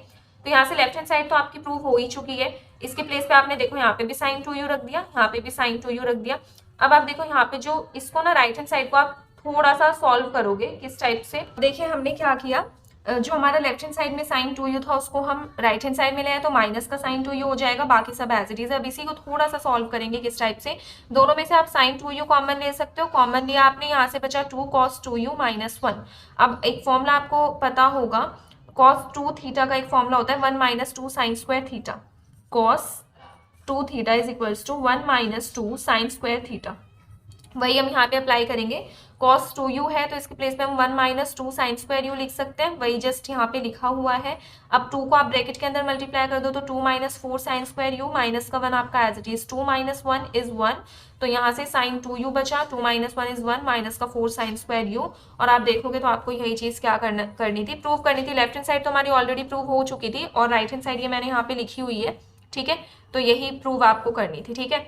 तो यहाँ से लेफ्ट हैंड साइड तो आपकी प्रूव हो ही चुकी है, इसके प्लेस पे आपने देखो यहाँ पे भी साइन टू यू रख दिया, यहाँ पे भी साइन टू यू रख दिया। अब आप देखो यहाँ पे जो इसको ना राइट हैंड साइड को आप थोड़ा सा सॉल्व करोगे किस टाइप से, देखिए हमने क्या किया, जो हमारा लेफ्ट हैंड साइड में साइन टू यू था उसको हम राइट हैंड साइड में ले आए, तो माइनस का साइन टू यू हो जाएगा, बाकी सब एज इट इज है। अब इसी को थोड़ा सा सॉल्व करेंगे किस टाइप से, दोनों में से आप साइन टू यू कॉमन ले सकते हो, कॉमन लिया आपने, यहाँ से बचा 2 cos 2u माइनस 1। अब एक फॉर्मूला आपको पता होगा, cos 2 थीटा का एक फॉर्मूला होता है 1 minus 2 sine square theta, cos 2 theta is equals to 1 minus 2 sine square theta, वही हम यहाँ पे अप्लाई करेंगे। cos 2u है तो इसके प्लेस पे हम 1 माइनस 2 साइन स्क्वायर यू लिख सकते हैं, वही जस्ट यहाँ पे लिखा हुआ है। अब 2 को आप ब्रैकेट के अंदर मल्टीप्लाई कर दो तो 2 minus 4 sine square u, minus का 1 आपका as it is, 2 minus 1 is 1, तो यहाँ से साइन 2u बचा, 2 माइनस 1 इज 1, माइनस का 4 साइन स्क्वायर यू। और आप देखोगे तो आपको यही चीज क्या करनी थी, प्रूव करनी थी। लेफ्ट हैंड साइड तो हमारी ऑलरेडी प्रूव हो चुकी थी और राइट हैंड साइड ये मैंने यहाँ पे लिखी हुई है, ठीक है। तो यही प्रूव आपको करनी थी, ठीक है।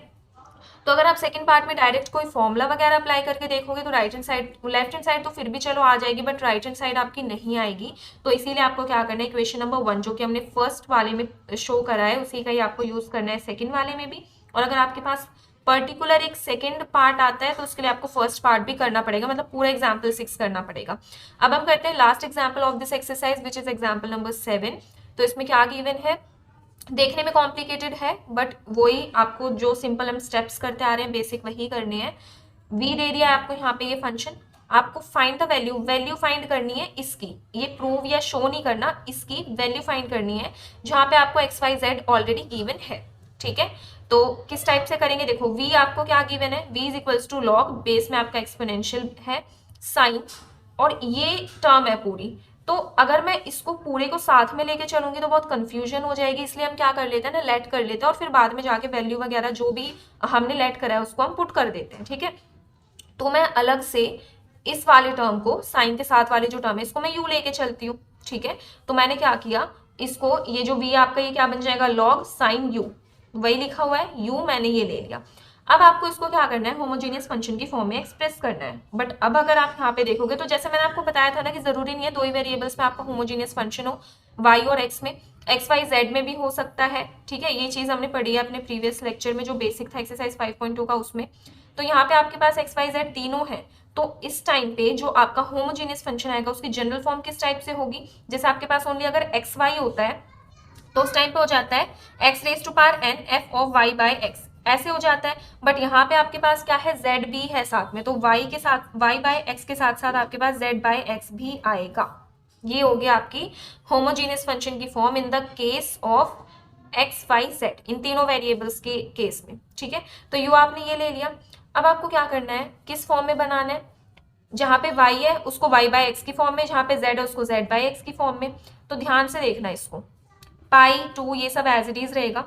तो अगर आप सेकंड पार्ट में डायरेक्ट कोई फॉर्मूला वगैरह अप्लाई करके देखोगे तो right hand side, left hand side तो फिर भी चलो आ जाएगी, बट राइट हैंड साइड आपकी नहीं आएगी। तो इसीलिए आपको क्या करना है, इक्वेशन नंबर 1 जो कि हमने फर्स्ट वाले में शो करा है उसी का ही आपको यूज करना है सेकेंड वाले में भी। और अगर आपके पास पर्टिकुलर एक सेकेंड पार्ट आता है तो उसके लिए आपको फर्स्ट पार्ट भी करना पड़ेगा, मतलब पूरा एग्जाम्पल 6 करना पड़ेगा। अब हम करते हैं last example of this exercise which is example number 7। तो इसमें क्या गिवन है, देखने में कॉम्प्लिकेटेड है बट वही आपको जो सिंपल हम स्टेप्स करते आ रहे हैं बेसिक वही करने हैं। वी दे दिया है आपको यहाँ पे ये फंक्शन, आपको find the value, value find करनी है इसकी, ये प्रूव या शो नहीं करना, इसकी वैल्यू फाइंड करनी है जहाँ पे आपको x y z already given है, ठीक है। तो किस टाइप से करेंगे, देखो v आपको क्या गिवन है, v is equals to log, base में आपका एक्सपोनेंशियल है, साइन, और ये टर्म है पूरी। तो अगर मैं इसको पूरे को साथ में लेके चलूंगी तो बहुत कंफ्यूजन हो जाएगी, इसलिए हम क्या कर लेते हैं ना, लेट कर लेते हैं और फिर बाद में जाके वैल्यू वगैरह जो भी हमने लेट करा है उसको हम पुट कर देते हैं, ठीक है। तो मैं अलग से इस वाले टर्म को, साइन के साथ वाले जो टर्म है इसको मैं यू लेके चलती हूँ, ठीक है। तो मैंने क्या किया, इसको ये जो v आपका ये क्या बन जाएगा, लॉग साइन यू, वही लिखा हुआ है u, मैंने ये ले लिया। अब आपको इसको क्या करना है, होमोजेनियस फंक्शन की फॉर्म में एक्सप्रेस करना है। बट अब अगर आप यहाँ पे देखोगे तो जैसे मैंने आपको बताया था ना कि जरूरी नहीं है दो ही वेरिएबल्स में आपका होमोजेनियस फंक्शन हो, y और x में, x y z में भी हो सकता है, ठीक है। ये चीज हमने पढ़ी है अपने प्रीवियस लेक्चर में जो बेसिक था एक्सरसाइज 5.2 का, उसमें। तो यहाँ पे आपके पास x y z तीनों है, तो इस टाइम पे जो आपका होमोजेनियस फंक्शन आएगा उसकी जनरल फॉर्म किस टाइप से होगी, जैसे आपके पास ओनली अगर एक्स वाई होता है तो उस टाइम पे हो जाता है x raise to power n f of y by x, ऐसे हो जाता है। बट यहाँ पे आपके पास क्या है, जेड भी है साथ में, तो वाई के साथ, वाई बाई एक्स के साथ साथ आपके पास जेड बाई एक्स भी आएगा। ये हो गया आपकी होमोजेनियस फंक्शन की form in the case of x y z, इन तीनों वेरिएबल्स के केस में, ठीक है। तो यू आपने ये ले लिया। अब आपको क्या करना है, किस फॉर्म में बनाना है, जहाँ पे y है उसको y बाई एक्स की फॉर्म में, जहाँ पे z है उसको z बाई एक्स की फॉर्म में। तो ध्यान से देखना इसको, पाई 2 ये सब एज इट इज रहेगा।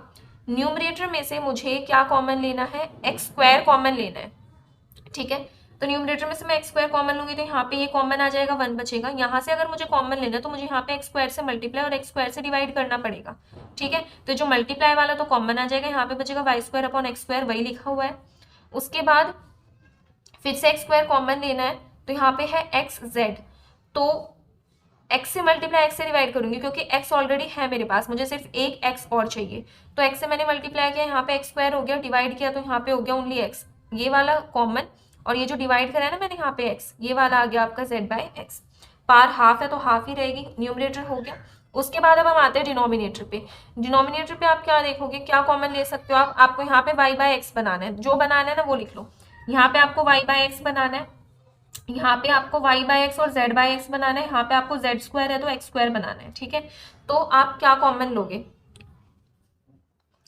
न्यूमरेटर में से मुझे क्या कॉमन लेना है, एक्स स्क्वायर कॉमन लेना है, ठीक है। तो न्यूमरेटर में से मैं एक्स स्क्वायर कॉमन लूंगी तो यहाँ पे ये कॉमन आ जाएगा, 1 बचेगा। यहाँ से अगर मुझे कॉमन लेना है तो मुझे यहाँ पे एक्स स्क्वायर से मल्टीप्लाई और एक्स स्क्वायर से डिवाइड करना पड़ेगा, ठीक है। तो जो मल्टीप्लाई वाला तो कॉमन आ जाएगा, यहाँ पे बचेगा y square upon x square, वही लिखा हुआ है। उसके बाद फिर से एक्स स्क्वायर कॉमन लेना है, तो यहाँ पे है एक्स जेड, तो x से मल्टीप्लाई x से डिवाइड करूंगी क्योंकि x ऑलरेडी है मेरे पास, मुझे सिर्फ एक x और चाहिए। तो x से मैंने मल्टीप्लाई किया, यहाँ पे एक्स स्क्वायर हो गया, डिवाइड किया तो यहाँ पे हो गया ओनली x, ये वाला कॉमन, और ये जो डिवाइड करा है ना मैंने यहाँ पे x, ये वाला आ गया आपका z by x. Par half है तो हाफ ही रहेगी, न्यूमरेटर हो गया। उसके बाद अब हम आते हैं डिनोमिनेटर पे। डिनोमिनेटर पे आप क्या देखोगे, क्या कॉमन ले सकते हो आप, आपको यहाँ पे y बाई एक्स बनाना है, जो बनाना है ना वो लिख लो। यहाँ पे आपको y बाई एक्स बनाना है, यहाँ पे आपको y बाई एक्स और z बाई एक्स बनाना है, यहाँ पे आपको z स्क्वायर है तो x स्क्वायर बनाना है, ठीक है। तो आप क्या कॉमन लोगे,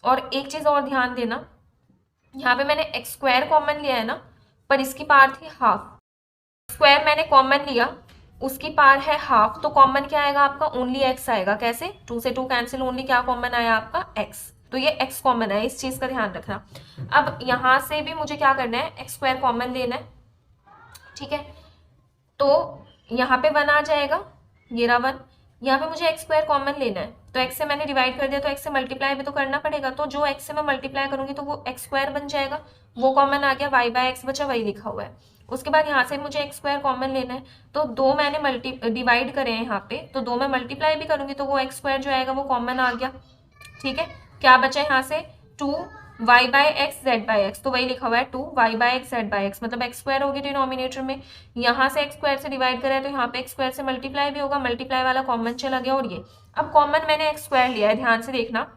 और एक चीज और ध्यान देना, यहाँ पे मैंने एक्स स्क्वायर कॉमन लिया है ना, पर इसकी पावर थी हाफ। स्क्वायर मैंने कॉमन लिया, उसकी पावर है हाफ, तो कॉमन क्या आएगा आपका, ओनली एक्स आएगा। कैसे, 2 से 2 कैंसिल, ओनली क्या कॉमन आया आपका, एक्स। तो ये एक्स कॉमन है, इस चीज का ध्यान रखना। अब यहाँ से भी मुझे क्या करना है, एक्स स्क्वायर कॉमन लेना है, ठीक है। तो यहाँ पे 1 आ जाएगा, ये रहा 1। यहाँ पे मुझे एक्स स्क्वायर कॉमन लेना है, तो एक्स से मैंने डिवाइड कर दिया, तो एक्स से मल्टीप्लाई भी तो करना पड़ेगा, तो जो एक्स से मैं मल्टीप्लाई करूंगी तो वो एक्स स्क्वायर बन जाएगा, वो कॉमन आ गया, वाई बाय एक्स बचा, वही लिखा हुआ है। उसके बाद यहाँ से मुझे एक्स स्क्वायर कॉमन लेना है, तो 2 मैंने डिवाइड करे हैं यहाँ पे, तो 2 में मल्टीप्लाई भी करूंगी तो वो एक्स स्क्वायर जो आएगा वो कॉमन आ गया, ठीक है। क्या बचा यहाँ से, 2 y by x z by x, तो वही लिखा हुआ है 2 y by x z by x, मतलब एक्स स्क्वायर होगी डिनोमिनेटर में, यहाँ से एक्स स्क्वायर से डिवाइड करा है तो यहाँ पे एक्स स्क्वायर से मल्टीप्लाई भी होगा, मल्टीप्लाई वाला कॉमन चला गया, और ये अब कॉमन मैंने एक्स स्क्वायर लिया है, ध्यान से देखना,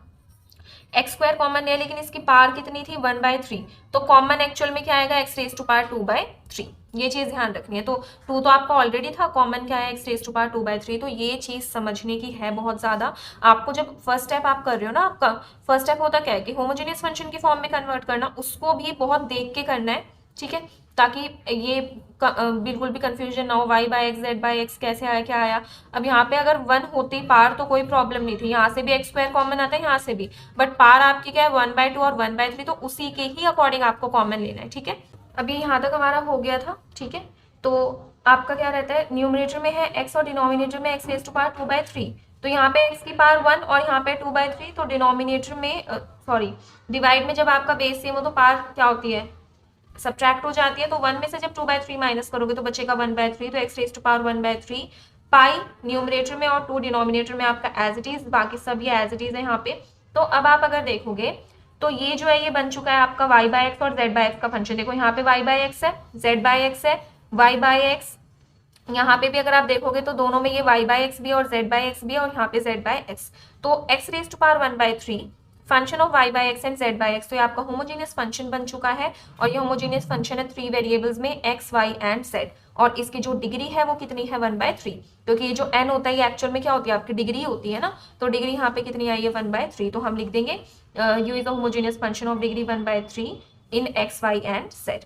एक्स स्क्वायर कॉमन लिया, लेकिन इसकी पावर कितनी थी, 1/3, तो कॉमन एक्चुअल में क्या आएगा, एक्स रेज टू पावर 2/3, ये चीज ध्यान रखनी है। तो 2 तो आपका ऑलरेडी था, कॉमन क्या है, एक्स रेज टू पावर 2/3, तो ये चीज समझने की है बहुत ज्यादा। आपको जब फर्स्ट स्टेप आप कर रहे हो ना, आपका फर्स्ट स्टेप होता क्या है कि होमोजेनियस फंक्शन की फॉर्म में कन्वर्ट करना, उसको भी बहुत देख के करना है, ठीक है, ताकि ये बिल्कुल भी कंफ्यूजन ना हो, y by x z by x कैसे आया, क्या आया। अब यहाँ पे अगर 1 होती पार तो कोई प्रॉब्लम नहीं थी, यहाँ से भी एक्स स्क्वायर कॉमन आता है, यहाँ से भी, बट पार आपकी क्या है 1/2 और 1/3, तो उसी के ही अकॉर्डिंग आपको कॉमन लेना है, ठीक है। अभी यहाँ तक हमारा हो गया था, ठीक है। तो आपका क्या रहता है, न्यूमरेटर में है एक्स और डिनोमिनेटर में एक्स रेज टू पावर 2/3, तो यहाँ पे एक्स की पावर 1 और यहाँ पे 2/3, तो डिनोमिनेटर में सॉरी डिवाइड में जब आपका बेस सेम हो तो पावर क्या होती है, सब्ट्रैक्ट हो जाती है, तो 1 में से जब 2/3 माइनस करोगे तो बचेगा 1/3, तो x raise to power 1/3 pi numerator में और 2 डिनोमिनेटर में आपका एज इट इज, बाकी सब ये एज इट इज है यहाँ पे। तो अब आप अगर देखोगे तो ये जो है ये बन चुका है आपका y बाय एक्स और z बाय एक्स का फंक्शन। देखो यहाँ पे y बाय एक्स है, z बाय एक्स है, y बाय एक्स, यहाँ पे भी अगर आप देखोगे तो दोनों में ये y बाय एक्स भी है और z बाय एक्स भी है, और यहाँ पे z बाय एक्स, तो x raise to power 1/3 function of y by x and z by x, तो ये आपका होमोजेनियस फंक्शन बन चुका है। और ये होमोजेनियस फंक्शन है 3 वेरिएबल्स में x, y एंड z, और इसकी जो डिग्री है वो कितनी है 1/3, क्योंकि ये जो n होता है ये एक्चुअल में क्या होती है आपकी डिग्री होती है ना, तो डिग्री यहाँ पे कितनी आई है 1/3, तो हम लिख देंगे u is a homogeneous function of degree 1/3 in x, y and z।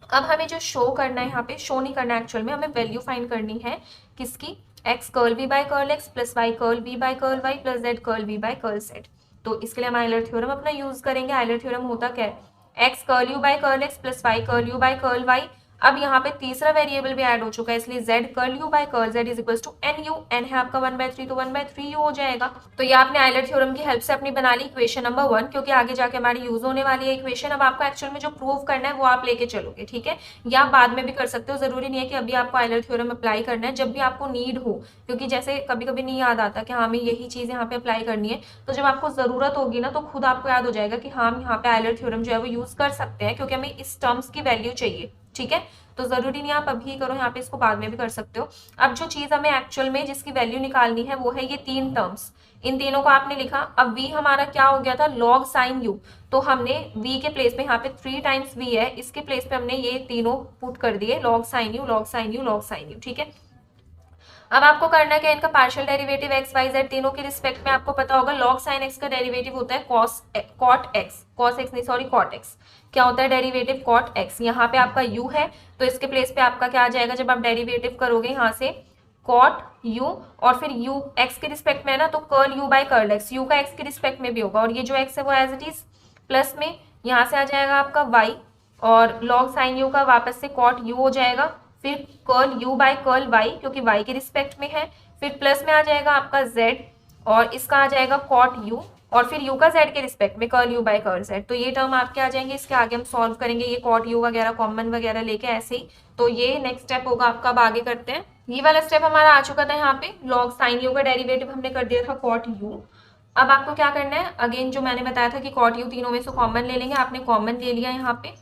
अब हमें जो शो करना है, यहाँ पे शो नहीं करना है एक्चुअल में, हमें वैल्यू फाइंड करनी है किसकी, x curl v by curl x plus y curl v by curl y plus z curl v by curl z। तो इसके लिए हम आयलर थ्योरम अपना यूज करेंगे। आयलर थ्योरम होता क्या है, x curl u by curl x plus y curl u by curl y। अब यहाँ पे तीसरा वेरिएबल भी ऐड हो चुका है, इसलिए z curl u by curl z is equals to n u, n है आपका 1/3, तो 1/3 u हो जाएगा। तो ये आपने आयलर थ्योरम की हेल्प से अपनी बना ली इक्वेशन नंबर 1, क्योंकि आगे जाके हमारी यूज होने वाली है इक्वेशन। अब आपको एक्चुअल में जो प्रूव करना है वो आप लेके चलोगे, ठीक है, या आप बाद में भी कर सकते हो, जरूरी नहीं है कि अभी आपको आयलर थ्योरम अप्लाई करना है, जब भी आपको नीड हो, क्योंकि जैसे कभी कभी नहीं याद आता कि हाँ हमें यही चीज यहाँ पे अप्लाई करनी है, तो जब आपको जरूरत होगी ना तो खुद आपको याद हो जाएगा कि हाँ हम यहाँ पे आयलर थ्योरम जो है वो यूज कर सकते हैं, क्योंकि हमें इस टर्म्स की वैल्यू चाहिए, ठीक है। तो जरूरी नहीं आप अभी करो, यहाँ पे इसको बाद में भी कर सकते हो। अब जो चीज हमें एक्चुअल में जिसकी वैल्यू निकालनी है वो है ये 3 टर्म्स, इन तीनों को आपने लिखा। अब v हमारा क्या हो गया था, log sin u, तो हमने v के प्लेस पे यहाँ पे 3 टाइम्स v है, इसके प्लेस पे हमने ये तीनों पुट कर दिए, log sin u log sin u log sin u, ठीक है। अब आपको करना है क्या, इनका partial derivative x y z तीनों के रिस्पेक्ट में आपको पता होगा, log sin x का डेरिवेटिव होता है cos x नहीं सॉरी cot x, क्या होता है डेरिवेटिव cot x। यहाँ पे आपका u है तो इसके प्लेस पे आपका क्या आ जाएगा, जब आप डेरिवेटिव करोगे यहाँ से cot u, और फिर u x के रिस्पेक्ट में है ना, तो curl u by curl x, u का x के रिस्पेक्ट में भी होगा, और ये जो x है वो एज इट इज प्लस में यहाँ से आ जाएगा आपका y, और log sin u का वापस से cot u हो जाएगा, फिर curl u by curl y क्योंकि y के रिस्पेक्ट में है, फिर प्लस में आ जाएगा आपका z, और इसका आ जाएगा cot u, और फिर u का z के रिस्पेक्ट में curl u by curl z। तो ये टर्म आपके आ जाएंगे, इसके आगे हम सॉल्व करेंगे ये cot u वगैरह कॉमन वगैरह लेके ऐसे ही। तो ये नेक्स्ट स्टेप होगा आपका, अब आगे करते हैं। ये वाला स्टेप हमारा आ चुका था, यहाँ पे log sin u का डेरिवेटिव हमने कर दिया था cot u। अब आपको क्या करना है, अगेन जो मैंने बताया था कि cot u तीनों में से कॉमन ले लेंगे, आपने कॉमन ले लिया यहाँ पे,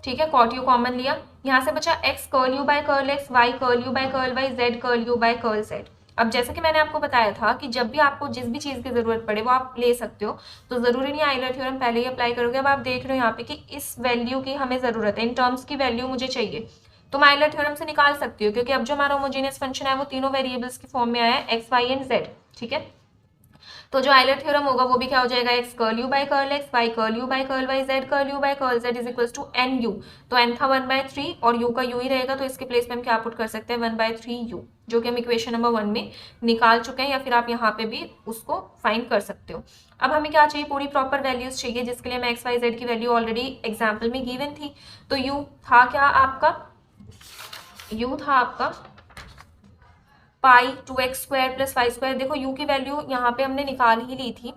ठीक है, cot u कॉमन लिया, यहाँ से बचा x curl u by curl x, y curl u by curl y, z curl u by curl z। अब जैसे कि मैंने आपको बताया था कि जब भी आपको जिस भी चीज की जरूरत पड़े वो आप ले सकते हो, तो जरूरी नहीं आयलर थ्योरम पहले ही अप्लाई करोगे। अब आप देख रहे हो यहाँ पे कि इस वैल्यू की हमें जरूरत है, इन टर्म्स की वैल्यू मुझे चाहिए, तो मैं आयलर थ्योरम से निकाल सकती हूँ, क्योंकि अब जो हमारा होमोजेनियस फंक्शन है वो तीनों वेरिएबल्स की फॉर्म में आया है, एक्स वाई एंड जेड, ठीक है। तो जो आयलर थ्योरम होगा वो भी क्या हो जाएगा, x curl u by curl x, y curl u by curl y, z curl u by curl z is equals to n u. तो एन था 1/3 और यू का यू ही रहेगा, तो इसके प्लेस में हम क्या पुट कर सकते हैं, 1/3 यू, जो कि हम इक्वेशन नंबर 1 में निकाल चुके हैं, या फिर आप यहाँ पे भी उसको फाइंड कर सकते हो। अब हमें क्या चाहिए, पूरी प्रॉपर वैल्यूज चाहिए, जिसके लिए हमें एक्स वाई जेड की वैल्यू ऑलरेडी एग्जाम्पल में गिवन थी। तो यू था क्या आपका, यू था आपका पाई 2x² प्लस y²। देखो u की वैल्यू यहाँ पे हमने निकाल ही ली थी,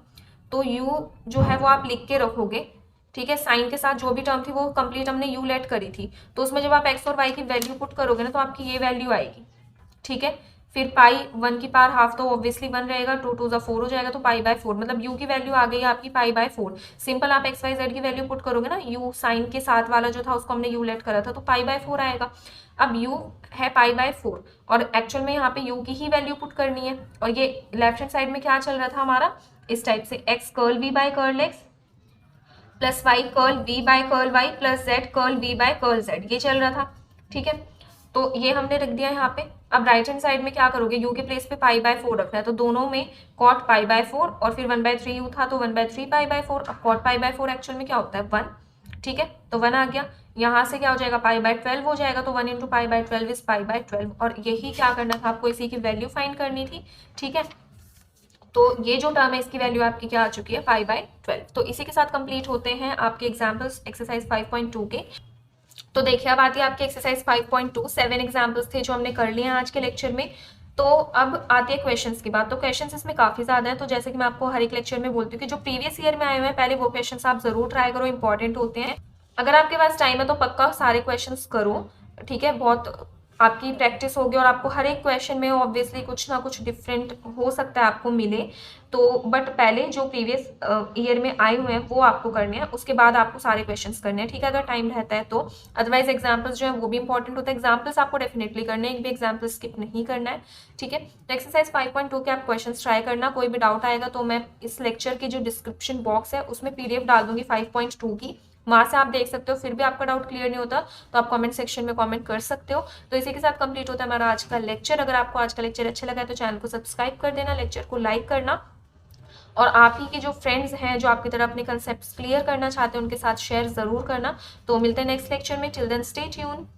तो u जो है वो आप लिख के रखोगे, ठीक है। साइन के साथ जो भी टर्म थी वो कंप्लीट हमने u लेट करी थी, तो उसमें जब आप x और y की वैल्यू पुट करोगे ना तो आपकी ये वैल्यू आएगी, ठीक है। फिर पाई 1 की पावर हाफ तो ऑब्वियसली 1 रहेगा, 2 2 4 हो जाएगा, तो पाई/4 मतलब u की वैल्यू आ गई आपकी पाई/4। सिंपल आप x y z की वैल्यू पुट करोगे ना, u साइन के साथ वाला जो था उसको हमने u लेट करा था, तो पाई/4 आएगा। अब u है पाई/4 और एक्चुअल में यहाँ पे u की ही वैल्यू पुट करनी है, और ये लेफ्ट हैंड साइड में क्या चल रहा था हमारा, इस टाइप से x curl v by curl x plus y curl v by curl y plus z curl v by curl z, ये चल रहा था, ठीक है। तो ये हमने रख दिया यहाँ पे। अब राइट हैंड साइड में क्या करोगे, u के प्लेस पे पाई/4 रखना है, तो दोनों में कॉट पाई/4 और फिर 1/3 u था तो 1/3 पाई/4। अब कॉट पाई/4 एक्चुअल में क्या होता है 1, ठीक है, तो 1 आ गया। यहाँ से क्या हो जाएगा, पाई/12 हो जाएगा, तो 1 इंटू पाई/12 इज पाई/12, और यही क्या करना था आपको, इसी की वैल्यू फाइंड करनी थी, ठीक है। तो ये जो टर्म है इसकी वैल्यू आपकी क्या आ चुकी है, पाई/12। तो इसी के साथ कंप्लीट होते हैं आपके एग्जाम्पल्स एक्सरसाइज 5.2 के। तो देखिए अब आती है आपकी एक्सरसाइज 5.2, 7 एग्जाम्पल्स थे जो हमने कर लिए हैं आज के लेक्चर में। तो अब आती है क्वेश्चंस की बात। तो क्वेश्चंस इसमें काफ़ी ज़्यादा है, तो जैसे कि मैं आपको हर एक लेक्चर में बोलती हूँ कि जो प्रीवियस ईयर में आए हुए हैं पहले वो क्वेश्चंस आप जरूर ट्राई करो, इंपॉर्टेंट होते हैं। अगर आपके पास टाइम है तो पक्का सारे क्वेश्चंस करो, ठीक है। बहुत आपकी प्रैक्टिस होगी और आपको हर एक क्वेश्चन में ऑब्वियसली कुछ ना कुछ डिफरेंट हो सकता है आपको मिले, तो बट पहले जो प्रीवियस ईयर में आए हुए हैं वो आपको करने हैं, उसके बाद आपको सारे क्वेश्चंस करने हैं, ठीक है, अगर टाइम रहता है तो। अदरवाइज एग्जाम्पल्स जो है वो भी इंपॉर्टेंट होता है, एग्जाम्पल्स आपको डेफिनेटली करने हैं, एक भी एग्जाम्पल स्किप नहीं करना है, ठीक है। तो एक्सरसाइज 5.2 के आप क्वेश्चन ट्राई करना, कोई भी डाउट आएगा तो मैं इस लेक्चर की जो डिस्क्रिप्शन बॉक्स है उसमें PDF डाल दूंगी 5.2 की, वहां से आप देख सकते हो। फिर भी आपका डाउट क्लियर नहीं होता तो आप कमेंट सेक्शन में कमेंट कर सकते हो। तो इसी के साथ कंप्लीट होता है हमारा आज का लेक्चर। अगर आपको आज का लेक्चर अच्छा लगा है तो चैनल को सब्सक्राइब कर देना, लेक्चर को लाइक करना, और आप ही के जो फ्रेंड्स हैं जो आपकी तरह अपने कंसेप्ट क्लियर करना चाहते हैं उनके साथ शेयर जरूर करना। तो मिलते हैं नेक्स्ट लेक्चर में, टिल देन स्टे ट्यून।